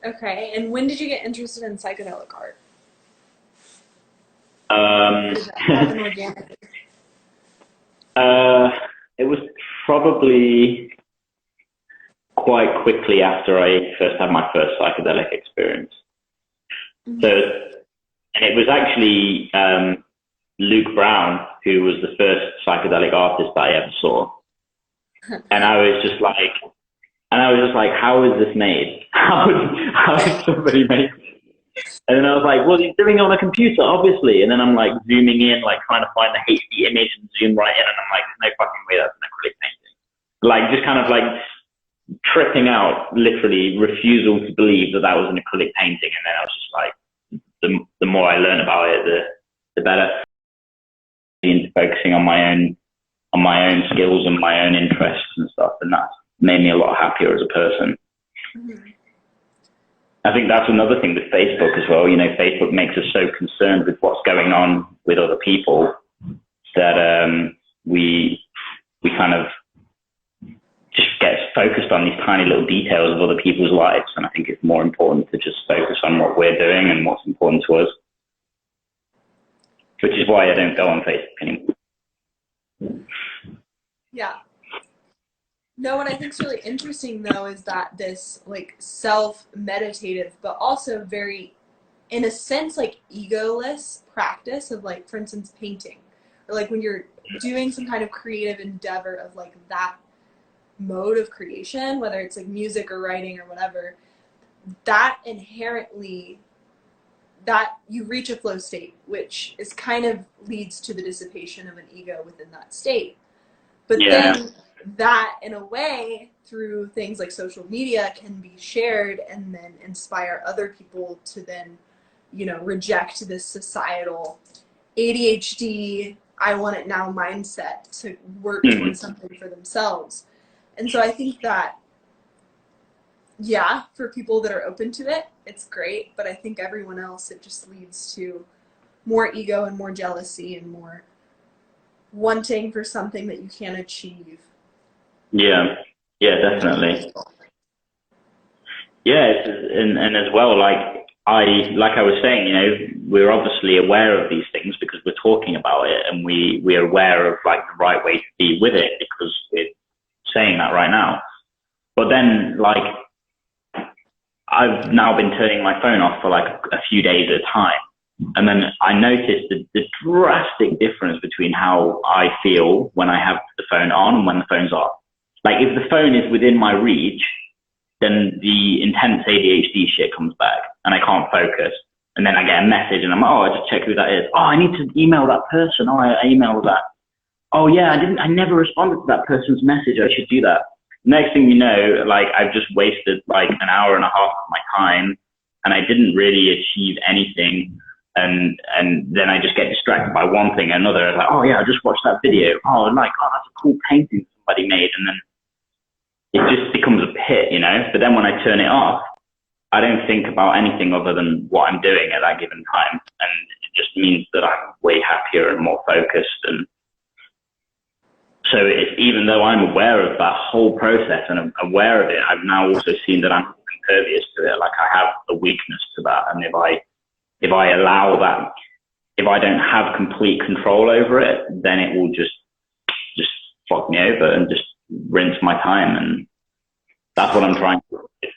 Okay, and when did you get interested in psychedelic art? It was probably quite quickly after I first had my first psychedelic experience. Mm-hmm. So, and it was actually Luke Brown, who was the first psychedelic artist that I ever saw. And I was just like, how is this made? How is somebody made this? And then I was like, well, he's doing it on a computer, obviously. And then I'm like zooming in, like trying to find the HD image and zoom right in. And I'm like, there's no fucking way that's an acrylic painting. Like just kind of like tripping out, literally refusal to believe that that was an acrylic painting. And then I was just like, the more I learn about it, the better. Into focusing on my own skills and my own interests and stuff. And that's made me a lot happier as a person. Mm-hmm. I think that's another thing with Facebook as well. You know, Facebook makes us so concerned with what's going on with other people that we kind of just get focused on these tiny little details of other people's lives. And I think it's more important to just focus on what we're doing and what's important to us, which is why I don't go on Facebook anymore. Yeah. No, what I think is really interesting, though, is that this, like, self-meditative, but also very, in a sense, like, egoless practice of, like, for instance, painting. Or, like, when you're doing some kind of creative endeavor of, like, that mode of creation, whether it's, like, music or writing or whatever, that inherently, that you reach a flow state, which is kind of leads to the dissipation of an ego within that state. But then that, in a way, through things like social media, can be shared and then inspire other people to then, you know, reject this societal ADHD, I want it now mindset to work towards something for themselves. And so I think that, yeah, for people that are open to it, it's great. But I think everyone else, it just leads to more ego and more jealousy and more wanting for something that you can't achieve. Yeah, definitely. Yeah, and as well, like I was saying, you know, we're obviously aware of these things because we're talking about it, and we're aware of like the right way to be with it because we're saying that right now. But then, like, I've now been turning my phone off for like a few days at a time. And then I noticed the drastic difference between how I feel when I have the phone on and when the phone's off. Like if the phone is within my reach, then the intense ADHD shit comes back and I can't focus. And then I get a message and I'm like, oh, I just check who that is. Oh, I need to email that person. Oh, I emailed that. Oh yeah, I never responded to that person's message. I should do that. Next thing you know, like I've just wasted like an hour and a half of my time and I didn't really achieve anything. And then I just get distracted by one thing or another. Like, oh yeah, I just watched that video. Oh, like, oh, that's a cool painting somebody made. And then it just becomes a pit, you know? But then when I turn it off, I don't think about anything other than what I'm doing at that given time. And it just means that I'm way happier and more focused. And so it's, even though I'm aware of that whole process and I'm aware of it, I've now also seen that I'm impervious to it. Like I have a weakness to that. And if I allow that, if I don't have complete control over it, then it will just fuck me over and just rinse my time. And that's what I'm trying to do.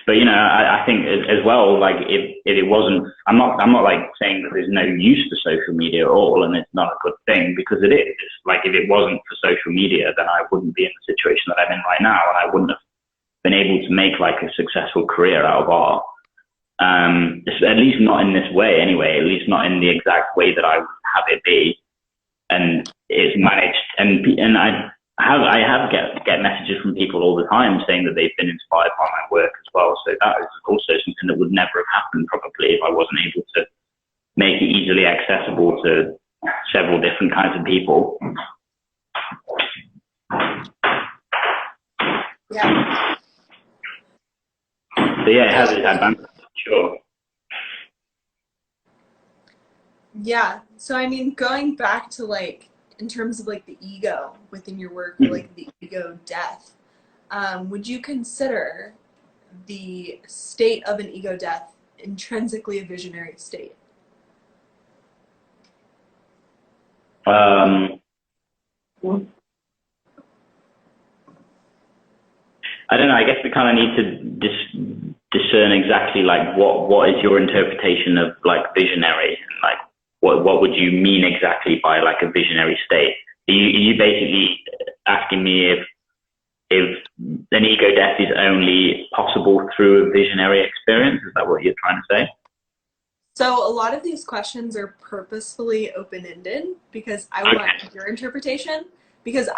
But, you know, I think as well, like if it wasn't, I'm not like saying that there's no use to social media at all and it's not a good thing, because it is. Like if it wasn't for social media, then I wouldn't be in the situation that I'm in right now, and I wouldn't have been able to make like a successful career out of art. At least not in this way anyway, at least not in the exact way that I would have it be. And it's managed, and I have get messages from people all the time saying that they've been inspired by my work as well. So that is also something that would never have happened probably if I wasn't able to make it easily accessible to several different kinds of people. Yeah. So yeah, it has its advantages, sure. Yeah. So I mean, going back to like, in terms of like the ego within your work, or like the ego death, would you consider the state of an ego death intrinsically a visionary state? I don't know. I guess we kind of need to discern exactly like what is your interpretation of like visionary, and like what would you mean exactly by like a visionary state? Are you basically asking me if an ego death is only possible through a visionary experience? Is that what you're trying to say? So a lot of these questions are purposefully open-ended because I want your interpretation. Because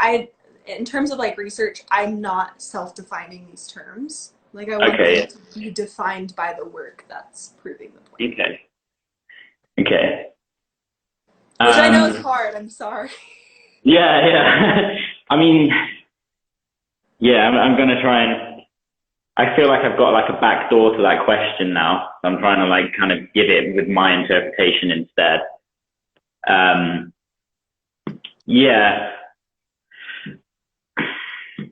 in terms of like research, I'm not self-defining these terms. Like I want them to be defined by the work that's proving the point. Okay. Which I know is hard. I'm sorry. Yeah. I mean, yeah, I'm going to try and. I feel like I've got like a back door to that question now. So I'm trying to like kind of give it with my interpretation instead. Yeah.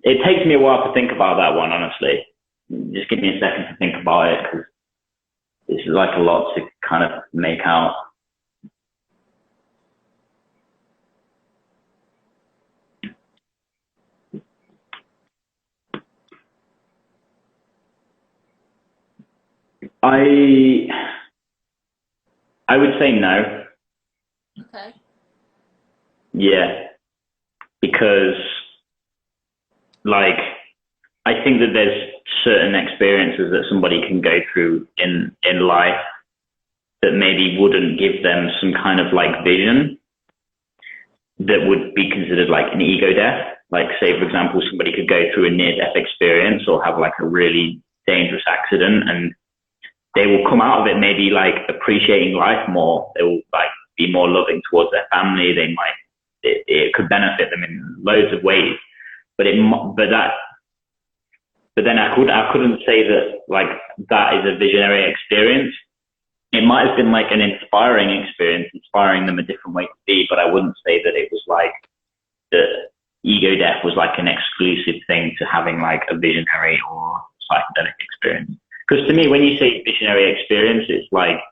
It takes me a while to think about that one, honestly. Just give me a second to think about it, because this is like a lot to kind of make out. I would say no. Okay. Yeah, because like I think that there's certain experiences that somebody can go through in life that maybe wouldn't give them some kind of like vision that would be considered like an ego death. Like say, for example, somebody could go through a near-death experience or have like a really dangerous accident, and they will come out of it maybe like appreciating life more. They will like be more loving towards their family. They might, it could benefit them in loads of ways. But then I couldn't say that like that is a visionary experience. It might have been like an inspiring experience, inspiring them a different way to be, but I wouldn't say that it was like the ego death was like an exclusive thing to having like a visionary or psychedelic experience. Because to me, when you say visionary experience, it's like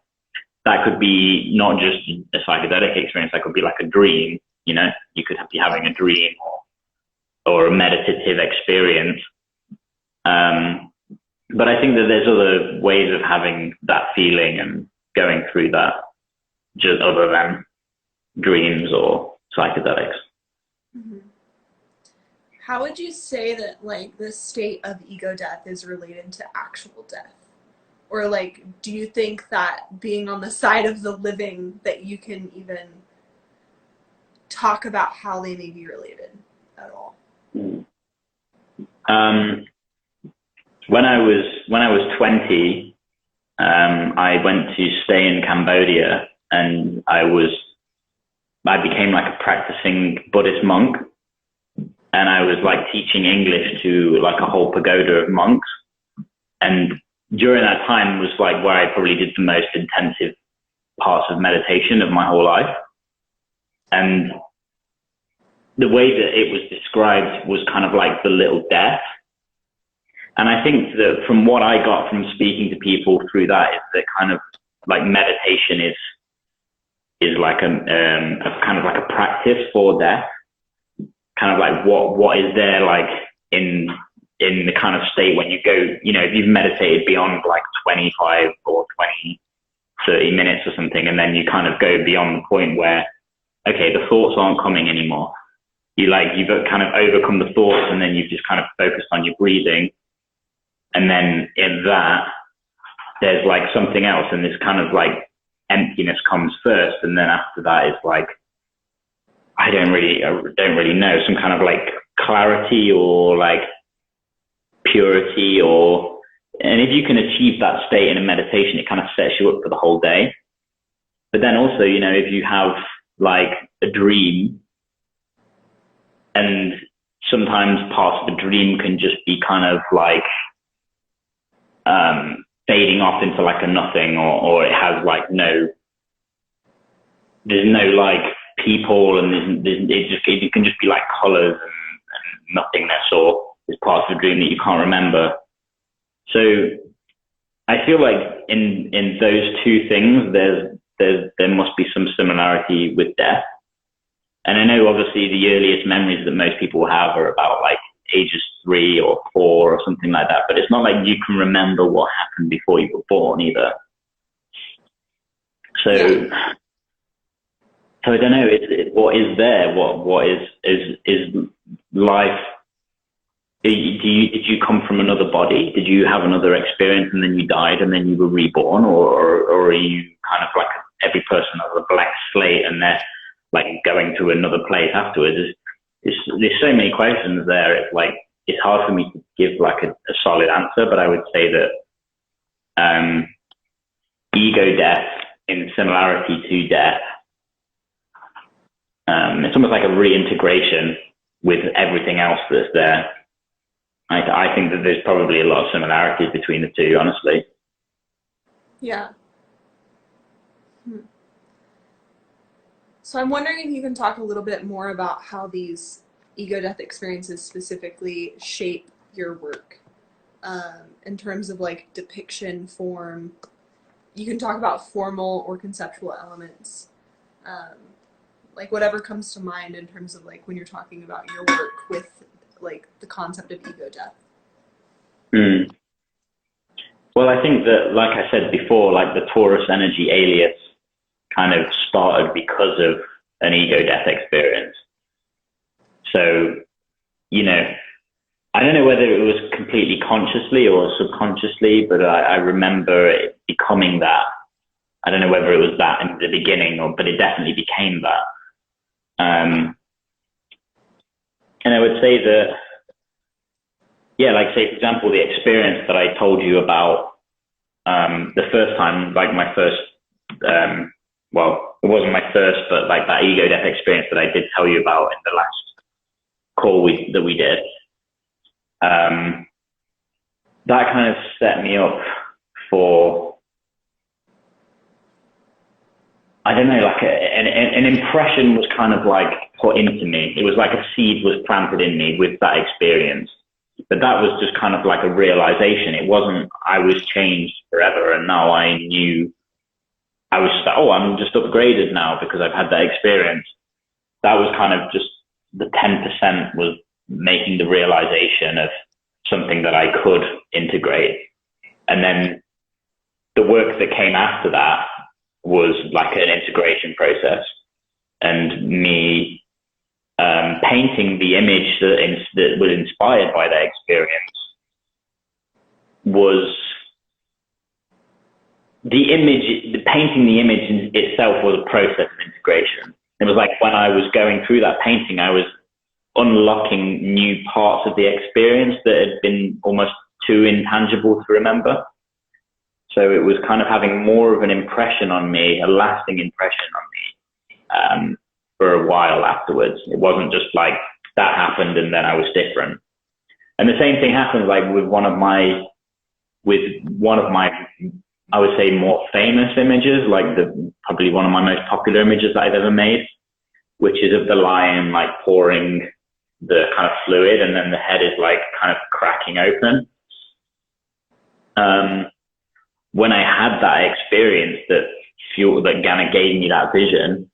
that could be not just a psychedelic experience, that could be like a dream, you know, you could be having a dream or a meditative experience. But I think that there's other ways of having that feeling and going through that, just other than dreams or psychedelics. Mm-hmm. How would you say that like the state of ego death is related to actual death? Or like, do you think that being on the side of the living that you can even talk about how they may be related at all? When I was 20, I went to stay in Cambodia, and I became like a practicing Buddhist monk, and I was like teaching English to like a whole pagoda of monks. And during that time was like where I probably did the most intensive parts of meditation of my whole life. And the way that it was described was kind of like the little death. And I think that from what I got from speaking to people through that is that kind of like meditation is like a kind of like a practice for death. Kind of like what is there like in the kind of state when you go, you know, if you've meditated beyond like 25 or 20, 30 minutes or something, and then you kind of go beyond the point where, okay, the thoughts aren't coming anymore. You've kind of overcome the thoughts, and then you've just kind of focused on your breathing. And then in that, there's like something else, and this kind of like emptiness comes first. And then after that is like, I don't really know, some kind of like clarity or like purity and if you can achieve that state in a meditation, it kind of sets you up for the whole day. But then also, you know, if you have like a dream, and sometimes parts of the dream can just be kind of like fading off into like a nothing, or it has like there's no like people, and it can just be like colors and nothingness, or there's parts of the dream that you can't remember. So I feel like in those two things, there must be some similarity with death. And I know obviously the earliest memories that most people have are about like ages 3 or 4 or something like that, but it's not like you can remember what happened before you were born either. So So I don't know. What is there? What is life? Did you come from another body? Did you have another experience and then you died and then you were reborn, or are you kind of like every person has a blank slate and they're like going to another place afterwards? There's so many questions there. It's like it's hard for me to give like a solid answer, but I would say that ego death, in similarity to death, it's almost like a reintegration with everything else that's there. I think that there's probably a lot of similarities between the two, honestly. Yeah. So I'm wondering if you can talk a little bit more about how these ego death experiences specifically shape your work, in terms of like depiction, form. You can talk about formal or conceptual elements, like whatever comes to mind in terms of like when you're talking about your work with like the concept of ego death. Well, I think that, like I said before, like the Taurus energy alias kind of started because of an ego death experience. So, you know, I don't know whether it was completely consciously or subconsciously, but I remember it becoming that. I don't know whether it was that in the beginning, but it definitely became that. And I would say that, yeah, like say, for example, the experience that I told you about the first time, like my first, well, it wasn't my first, but like that ego death experience that I did tell you about in the last call that we did. That kind of set me up for, I don't know, like an impression was kind of like put into me. It was like a seed was planted in me with that experience. But that was just kind of like a realization. It wasn't, I was changed forever and now I knew I was, I'm just upgraded now because I've had that experience. That was kind of just the 10% was making the realization of something that I could integrate. And then the work that came after that was like an integration process, and me painting the image that was inspired by that experience was painting the image itself was a process of integration. It was like when I was going through that painting, I was unlocking new parts of the experience that had been almost too intangible to remember. So it was kind of having more of an impression on me, a lasting impression on me, for a while afterwards. It wasn't just like that happened and then I was different. And the same thing happened like with one of my, I would say, more famous images, like probably one of my most popular images that I've ever made, which is of the lion like pouring the kind of fluid and then the head is like kind of cracking open. When I had that experience that kind of gave me that vision,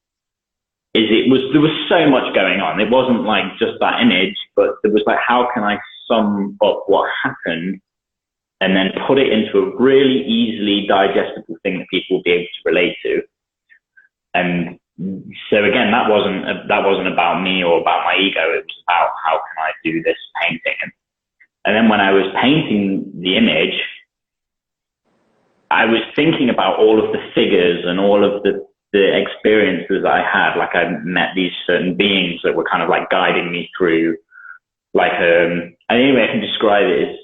there was so much going on. It wasn't like just that image, but there was like, how can I sum up what happened and then put it into a really easily digestible thing that people will be able to relate to. And so again, that wasn't about me or about my ego. It was about how can I do this painting. And then when I was painting the image, I was thinking about all of the figures and all of the experiences I had. Like I met these certain beings that were kind of like guiding me through, like, the only way I can describe it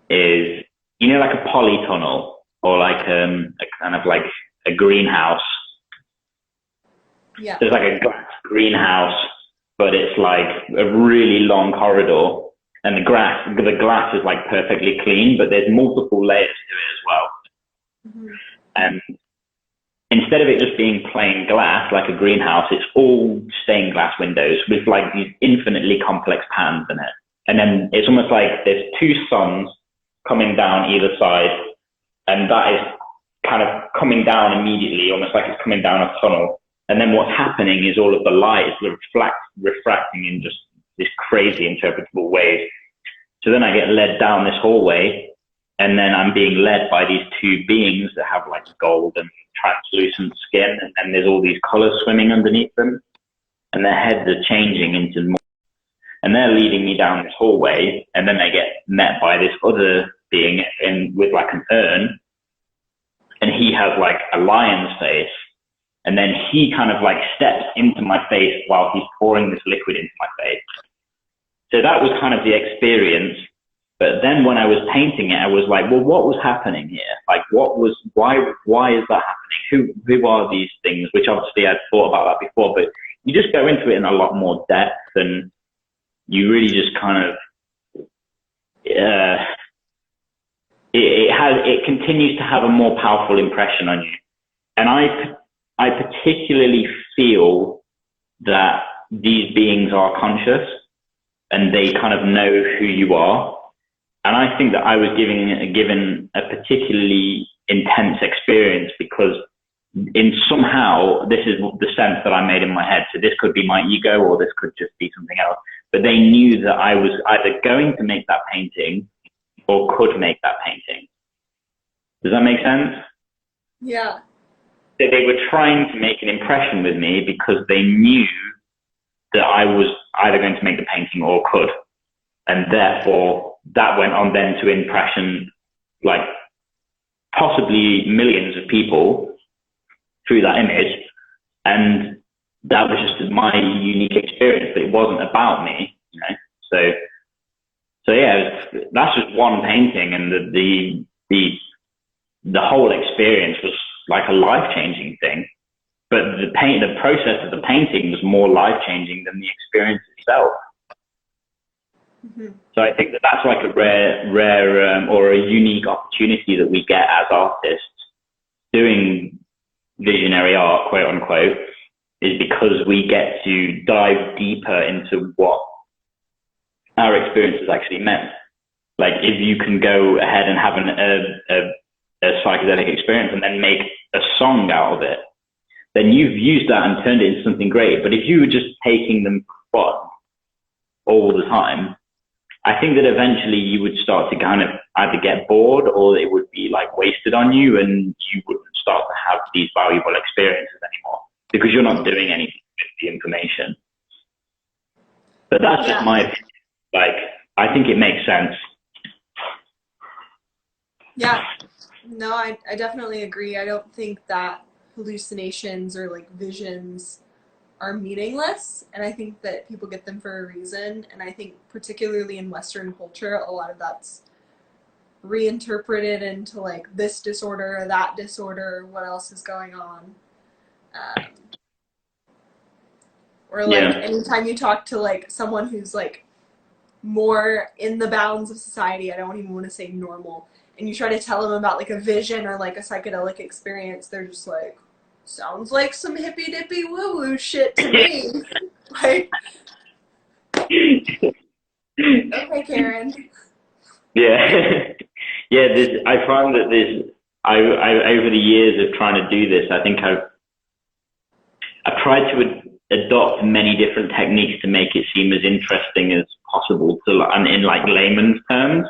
is, you know, like a polytunnel or like a kind of like a greenhouse. Yeah. There's like a glass greenhouse, but it's like a really long corridor, and the glass is like perfectly clean, but there's multiple layers to it as well. Mm-hmm. And instead of it just being plain glass, like a greenhouse, it's all stained glass windows with like these infinitely complex patterns in it. And then it's almost like there's two suns coming down either side, and that is kind of coming down immediately, almost like it's coming down a tunnel. And then what's happening is all of the light is refracting in just this crazy interpretable ways. So then I get led down this hallway, and then I'm being led by these two beings that have like gold and translucent skin, and then there's all these colors swimming underneath them, and their heads are changing into more, and they're leading me down this hallway, and then they get met by this other being with like an urn, and he has like a lion's face, and then he kind of like steps into my face while he's pouring this liquid into my face. So that was kind of the experience. But then when I was painting it, I was like, well, what was happening here? Like, why is that happening? Who are these things? Which obviously I'd thought about that before, but you just go into it in a lot more depth, and you really just kind of, it continues to have a more powerful impression on you. And I particularly feel that these beings are conscious and they kind of know who you are. And I think that I was given a particularly intense experience because somehow this is the sense that I made in my head. So this could be my ego or this could just be something else. But they knew that I was either going to make that painting or could make that painting. Does that make sense? Yeah. So they were trying to make an impression with me because they knew that I was either going to make the painting or could. And therefore, that went on then to impression like possibly millions of people through that image. And that was just my unique experience, but it wasn't about me, you know? So yeah, that's just one painting, and the whole experience was like a life-changing thing. But the process of the painting was more life-changing than the experience itself. Mm-hmm. So I think that that's like a rare or a unique opportunity that we get as artists doing visionary art, quote unquote, is because we get to dive deeper into what our experiences actually meant. Like if you can go ahead and have a psychedelic experience and then make a song out of it, then you've used that and turned it into something great. But if you were just taking them for fun all the time, I think that eventually you would start to kind of either get bored or it would be like wasted on you, and you wouldn't start to have these valuable experiences anymore because you're not doing anything with the information. But that's just my opinion. Like, I think it makes sense. Yeah. No, I definitely agree. I don't think that hallucinations or like visions are meaningless, and I think that people get them for a reason. And I think particularly in Western culture, a lot of that's reinterpreted into like this disorder or that disorder, what else is going on. Or like anytime you talk to like someone who's like more in the bounds of society, I don't even want to say normal, and you try to tell them about like a vision or like a psychedelic experience, they're just like, sounds like some hippy dippy woo woo shit to me. Like, okay, Karen. Yeah. Yeah, I find that I over the years of trying to do this, I think I've tried to adopt many different techniques to make it seem as interesting as possible and in like layman's terms.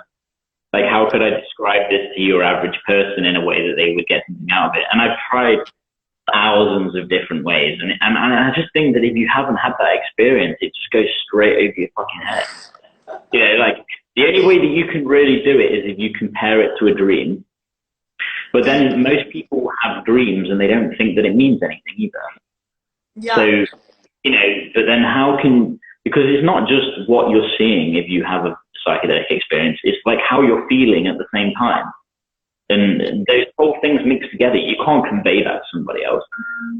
Like, how could I describe this to your average person in a way that they would get something out of it? And I've tried thousands of different ways. And I just think that if you haven't had that experience, it just goes straight over your fucking head. You know, like, the only way that you can really do it is if you compare it to a dream. But then most people have dreams and they don't think that it means anything either. Yeah. So, you know, but then because it's not just what you're seeing if you have a psychedelic experience, it's like how you're feeling at the same time. And those whole things mixed together, you can't convey that to somebody else.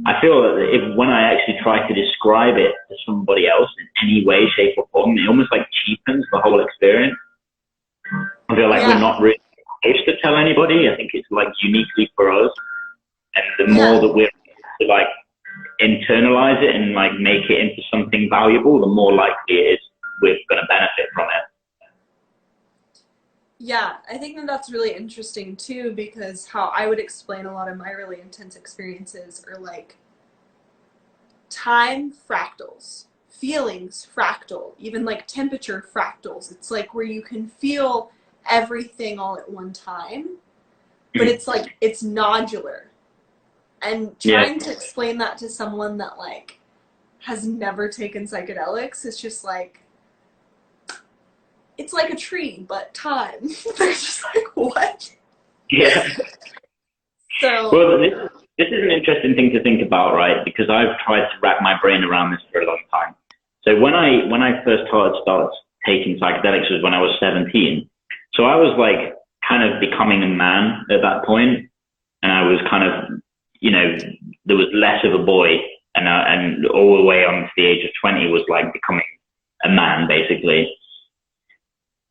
I feel that when I actually try to describe it to somebody else in any way, shape or form, it almost like cheapens the whole experience. I feel like we're not really supposed to tell anybody. I think it's like uniquely for us. And the more that we're to like internalize it and like make it into something valuable, the more likely it is we're going to benefit from it. Yeah, I think that that's really interesting too, because how I would explain a lot of my really intense experiences are like time fractals, feelings fractal, even like temperature fractals. It's like where you can feel everything all at one time, but it's like, it's nodular. And trying to explain that to someone that like has never taken psychedelics is just like, it's like a tree, but time. They're just like, what? Yeah. So, Well, this is an interesting thing to think about, right? Because I've tried to wrap my brain around this for a long time. So when I first started taking psychedelics was when I was 17. So I was like kind of becoming a man at that point, and I was kind of, you know, there was less of a boy, and all the way on to the age of 20 was like becoming a man, basically.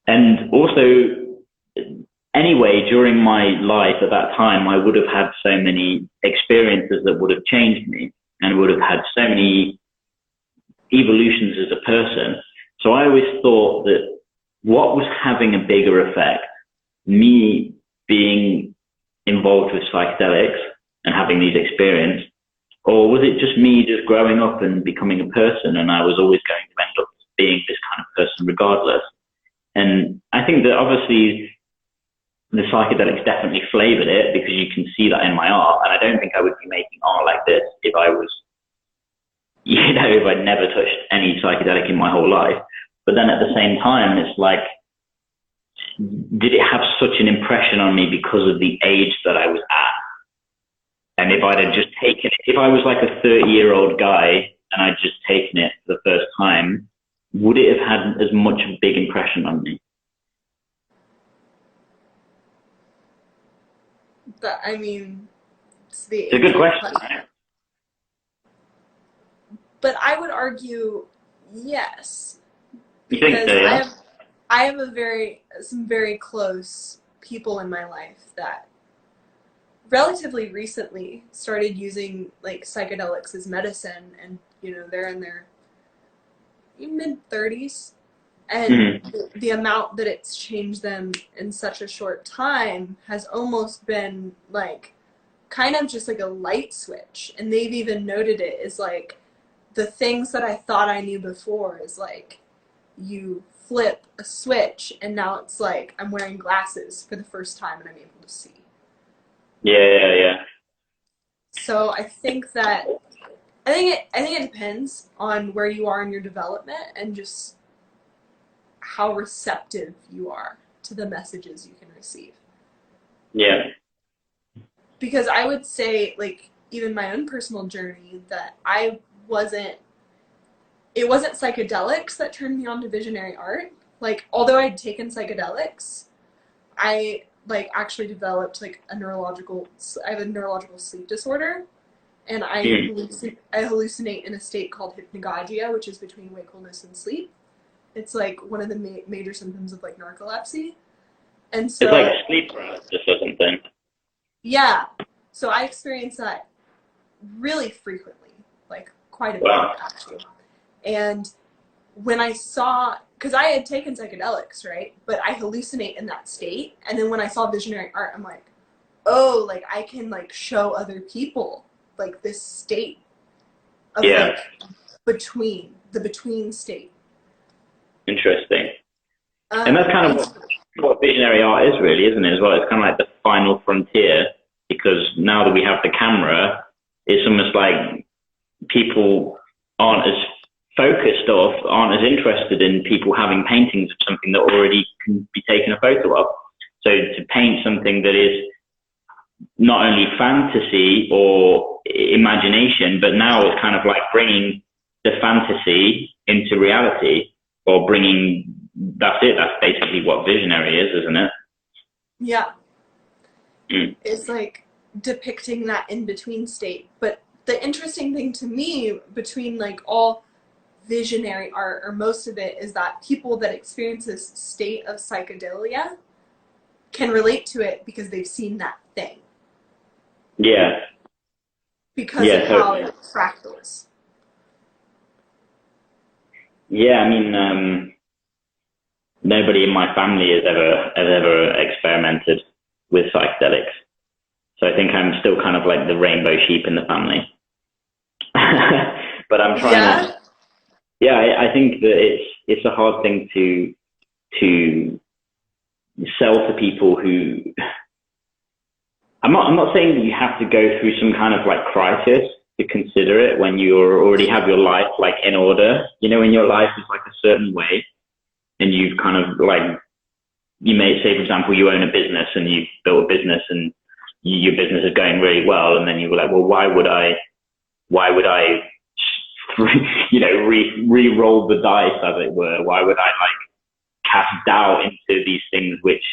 And also, anyway, during my life at that time, I would have had so many experiences that would have changed me and would have had so many evolutions as a person. So I always thought that what was having a bigger effect, me being involved with psychedelics and having these experiences, or was it just me just growing up and becoming a person, and I was always going to end up being this kind of person regardless? And I think that obviously the psychedelics definitely flavored it, because you can see that in my art. And I don't think I would be making art like this if I was, you know, if I'd never touched any psychedelic in my whole life. But then at the same time, it's like, did it have such an impression on me because of the age that I was at? And if I'd have just taken it, if I was like a 30-year-old guy and I'd just taken it for the first time, would it have had as much of a big impression on me? but I mean, it's It's a good question. But I would argue yes. You think so, yeah? I have some very close people in my life that relatively recently started using like psychedelics as medicine, and you know, they're in their mid-30s, and the amount that it's changed them in such a short time has almost been like kind of just like a light switch. And they've even noted it as like, the things that I thought I knew before is like, you flip a switch and now it's like I'm wearing glasses for the first time and I'm able to see. Yeah. So I think it depends on where you are in your development and just how receptive you are to the messages you can receive. Yeah. Because I would say, like, even my own personal journey, that it wasn't psychedelics that turned me on to visionary art. Like, although I'd taken psychedelics, I like actually developed like I have a neurological sleep disorder, and I hallucinate in a state called hypnagogia, which is between wakefulness and sleep. It's like one of the major symptoms of like narcolepsy. And so it's like sleep paralysis or something. Yeah. So I experience that really frequently, like quite a bit actually. And when I saw, because I had taken psychedelics, right? But I hallucinate in that state. And then when I saw visionary art, I'm like, oh, like I can like show other people like this state of like between state. Interesting. And that's kind of what visionary art is really, isn't it, as well? It's kind of like the final frontier, because now that we have the camera, it's almost like people aren't as focused or aren't as interested in people having paintings of something that already can be taken a photo of. So to paint something that is not only fantasy or imagination, but now it's kind of like bringing the fantasy into reality, or bringing, that's basically what visionary is, isn't it? Yeah. It's like depicting that in-between state. But the interesting thing to me between like all visionary art, or most of it, is that people that experience this state of psychedelia can relate to it because they've seen that thing. Yeah. Because of how it fractals. Yeah, I mean, nobody in my family has ever experimented with psychedelics. So I think I'm still kind of like the rainbow sheep in the family. But I'm trying to, I think that it's a hard thing to sell to people who, I'm not saying that you have to go through some kind of like crisis to consider it when you already have your life like in order. You know, when your life is like a certain way and you've kind of like, you may say, for example, you own a business and you've built a business and your business is going really well. And then you were like, well, why would I, you know, re-roll the dice, as it were? Why would I like cast doubt into these things which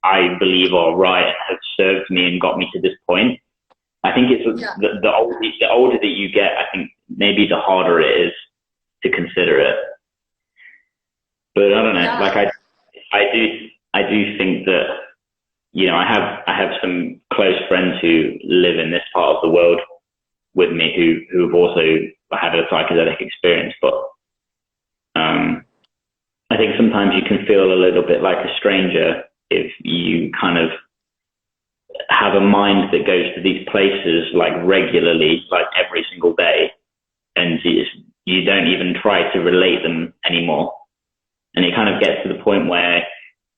I believe are right and have served me and got me to this point? I think it's the older that you get, I think maybe the harder it is to consider it. But I don't know, like I do think that, you know, I have some close friends who live in this part of the world with me who have also had a psychedelic experience, but I think sometimes you can feel a little bit like a stranger if you kind of have a mind that goes to these places like regularly, like every single day, and you don't even try to relate them anymore. And it kind of gets to the point where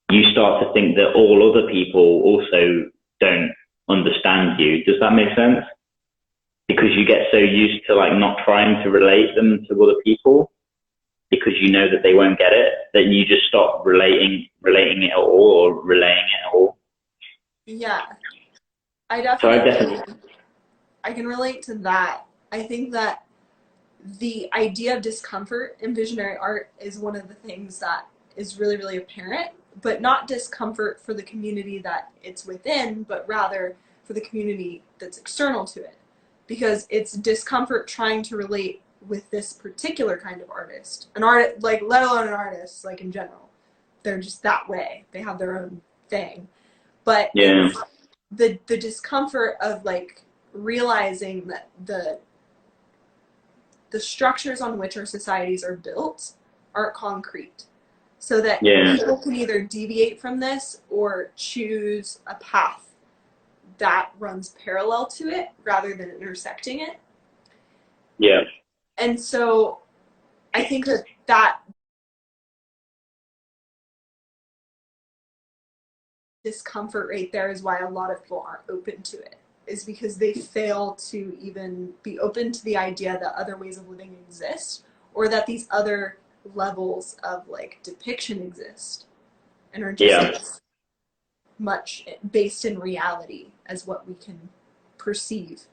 you start to think that all other people also don't understand you. Does that make sense? Because you get so used to like not trying to relate them to other people because you know that they won't get it, that you just stop relating it at all or relaying it at all. Yeah. I can relate to that. I think that the idea of discomfort in visionary art is one of the things that is really, really apparent, but not discomfort for the community that it's within, but rather for the community that's external to it. Because it's discomfort trying to relate with this particular kind of artist. An artist, like, let alone an artist, like in general. They're just that way. They have their own thing. But yeah, the discomfort of like realizing that the structures on which our societies are built aren't concrete, so that people can either deviate from this or choose a path that runs parallel to it rather than intersecting it. Yeah. And so I think that discomfort right there is why a lot of people aren't open to it, is because they fail to even be open to the idea that other ways of living exist, or that these other levels of like depiction exist and are just as much based in reality as what we can perceive.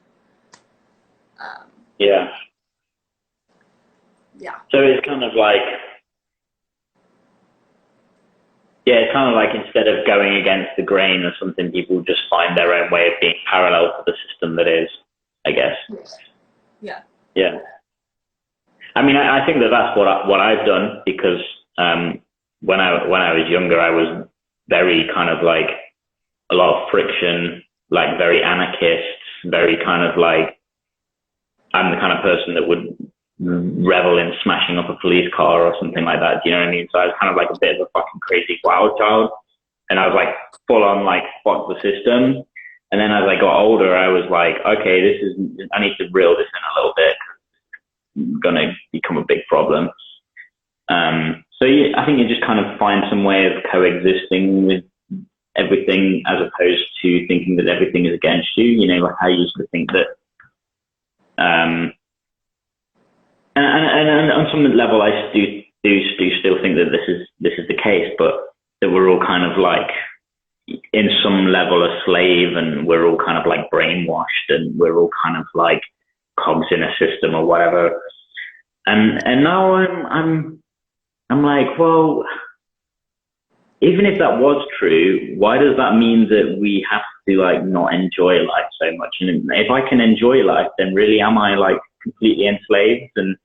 So it's kind of like, it's kind of like instead of going against the grain or something, people just find their own way of being parallel to the system that is, I guess. Yeah. I mean, I think that's what I've done, because when I was younger, I was very kind of like a lot of friction, like very anarchist, very kind of like, I'm the kind of person that would revel in smashing up a police car or something like that. Do you know what I mean? So I was kind of like a bit of a fucking crazy wild child, and I was like full on like fuck the system. And then as I got older, I was like, okay, I need to reel this in a little bit. It's gonna become a big problem. So I think you just kind of find some way of coexisting with everything, as opposed to thinking that everything is against you. You know, like I used to think that. And on some level, I do still think that this is the case, but that we're all kind of like, in some level, a slave, and we're all kind of like brainwashed, and we're all kind of like cogs in a system or whatever. And now I'm like, well, even if that was true, why does that mean that we have to like not enjoy life so much? And if I can enjoy life, then really am I like completely enslaved? And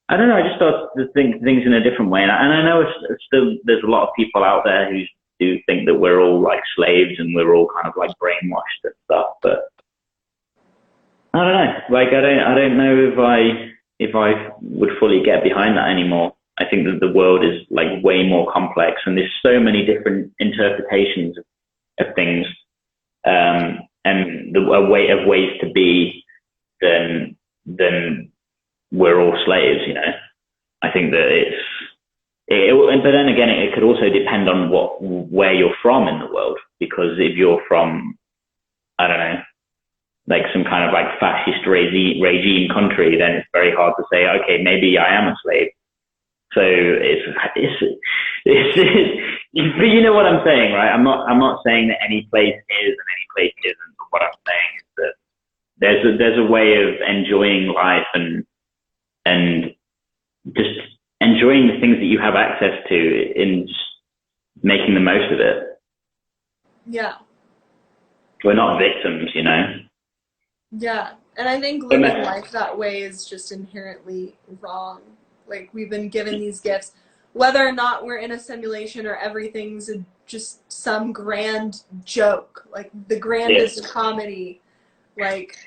I don't know, I just start to think things in a different way. And I know it's still, there's a lot of people out there who do think that we're all like slaves and we're all kind of like brainwashed and stuff, but I don't know. Like, I don't know if I would fully get behind that anymore. I think that the world is like way more complex, and there's so many different interpretations of things, and a way of ways to be than we're all slaves, you know. I think that but then again, it could also depend on where you're from in the world, because if you're from, I don't know, like some kind of like fascist regime country, then it's very hard to say, okay, maybe I am a slave. So but you know what I'm saying, right? I'm not saying that any place is and any place isn't. But what I'm saying is that there's a way of enjoying life and just enjoying the things that you have access to in just making the most of it. Yeah. We're not victims, you know? Yeah. And I think living life that way is just inherently wrong. Like, we've been given these gifts, whether or not we're in a simulation or everything's just some grand joke, like the grandest comedy, like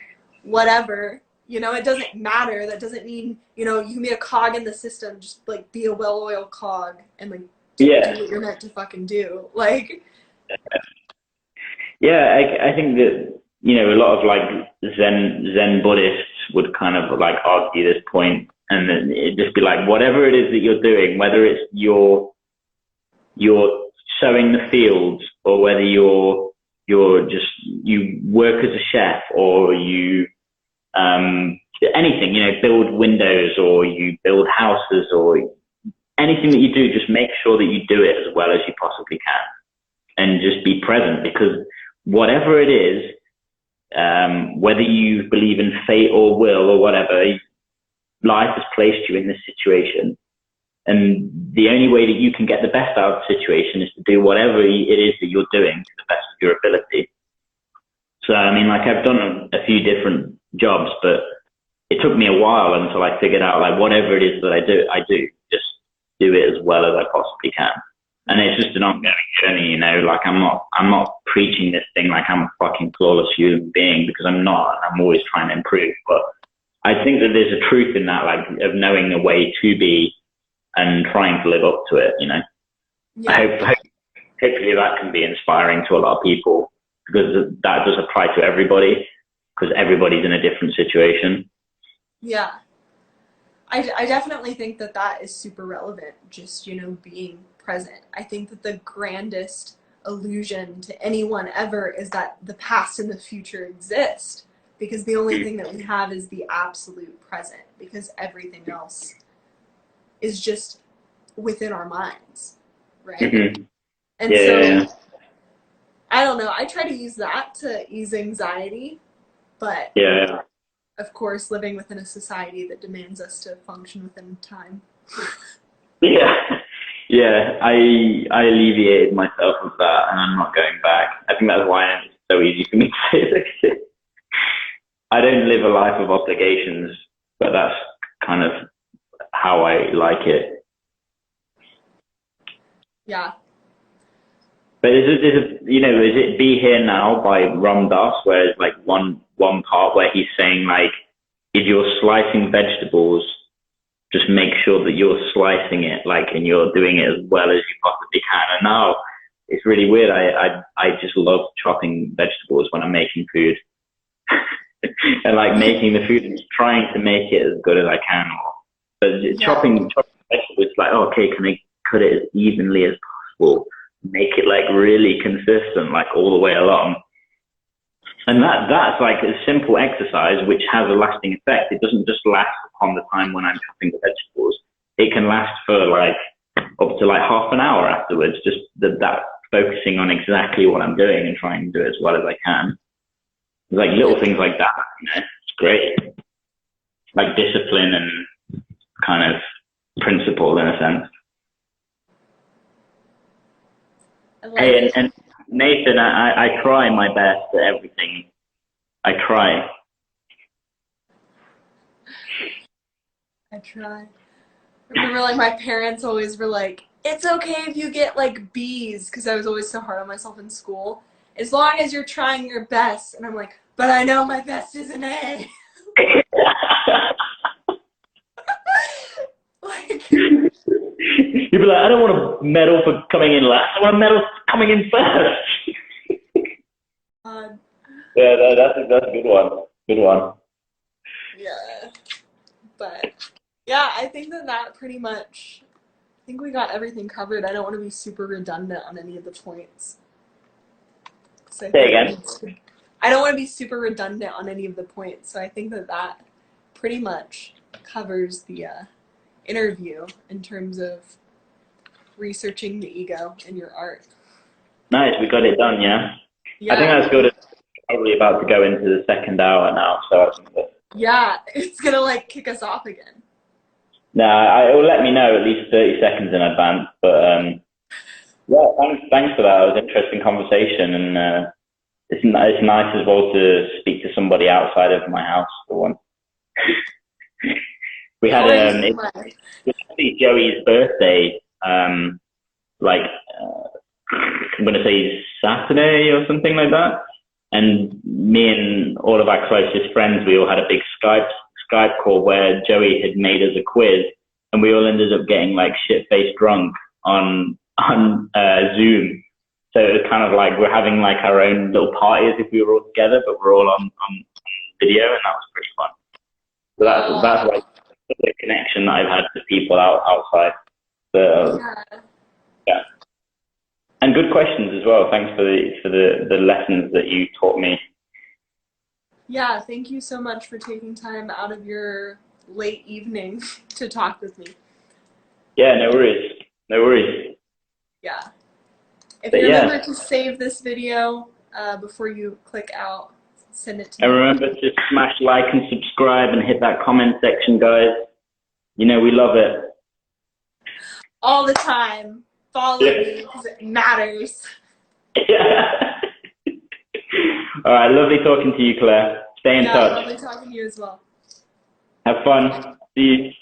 whatever. You know, it doesn't matter. That doesn't mean, you know, you can be a cog in the system, just like be a well-oiled cog and like do what you're meant to fucking do. Like, yeah, I think that, you know, a lot of like Zen Buddhists would kind of like argue this point, and then it'd just be like, whatever it is that you're doing, whether it's you're sowing the fields, or whether you work as a chef, or you anything, you know, build windows, or you build houses, or anything that you do, just make sure that you do it as well as you possibly can, and just be present, because whatever it is, whether you believe in fate or will or whatever, life has placed you in this situation. And the only way that you can get the best out of the situation is to do whatever it is that you're doing to the best of your ability. So, I mean, like, I've done a few different jobs, but it took me a while until I figured out, like, whatever it is that I do, just do it as well as I possibly can. And it's just an ongoing journey, you know, like, I'm not preaching this thing like I'm a fucking flawless human being, because I'm not. I'm always trying to improve. But I think that there's a truth in that, like, of knowing a way to be and trying to live up to it, you know. Yeah. Hopefully that can be inspiring to a lot of people, because that does apply to everybody, because everybody's in a different situation. Yeah. I definitely think that is super relevant, just, you know, being present. I think that the grandest illusion to anyone ever is that the past and the future exist, because the only thing that we have is the absolute present, because everything else is just within our minds, right? Mm-hmm. And so, I don't know, I try to use that to ease anxiety, but of course, living within a society that demands us to function within time. Yeah, I alleviated myself of that, and I'm not going back. I think that's why it's so easy for me to say this. I don't live a life of obligations, but that's kind of how I like it. Yeah. But is it Be Here Now by Ram Dass, where it's like one part where he's saying, like, if you're slicing vegetables, just make sure that you're slicing it, like, and you're doing it as well as you possibly can. And now it's really weird. I just love chopping vegetables when I'm making food. And like making the food and trying to make it as good as I can. But chopping vegetables, like, oh, okay, can I cut it as evenly as possible? Make it like really consistent, like all the way along. And that's like a simple exercise which has a lasting effect. It doesn't just last upon the time when I'm chopping the vegetables. It can last for like up to like half an hour afterwards, just that focusing on exactly what I'm doing and trying to do it as well as I can. Like little things like that, you know, it's great. Like discipline and kind of principle in a sense. Hey, and Nathan, I try my best at everything. I try. I try. I remember, like, my parents always were like, it's okay if you get, like, B's, because I was always so hard on myself in school. As long as you're trying your best. And I'm like, but I know my best is an A. Like, you'd be like, I don't want a medal for coming in last. I want a medal for coming in first. Yeah, that's a good one. Good one. Yeah. But, yeah, I think that pretty much, I think we got everything covered. I don't want to be super redundant on any of the points. Say again? I don't want to be super redundant on any of the points. So I think that pretty much covers the interview in terms of researching the ego in your art. Nice, we got it done, yeah? Yeah. I think that's good. It's probably about to go into the second hour now, so I think that... Yeah, it's going to like kick us off again. Nah, it will let me know at least 30 seconds in advance, but yeah, thanks for that. It was an interesting conversation, and it's nice as well to speak to somebody outside of my house for once. We had it was actually Joey's birthday, like I'm gonna say Saturday or something like that, and me and all of our closest friends, we all had a big Skype call where Joey had made us a quiz, and we all ended up getting like shit-faced drunk on Zoom. So it was kind of like we're having like our own little parties if we were all together, but we're all on video, and that was pretty fun. So that's like the connection that I've had to people outside. So yeah, and good questions as well. Thanks for the lessons that you taught me. Yeah, thank you so much for taking time out of your late evening to talk with me. Yeah, no worries. No worries. Yeah. If you remember to save this video before you click out, send it to me. And remember to smash like and subscribe and hit that comment section, guys. You know we love it. All the time. Follow me because it matters. Yeah. All right, lovely talking to you, Claire. Stay in touch. Lovely talking to you as well. Have fun. See you.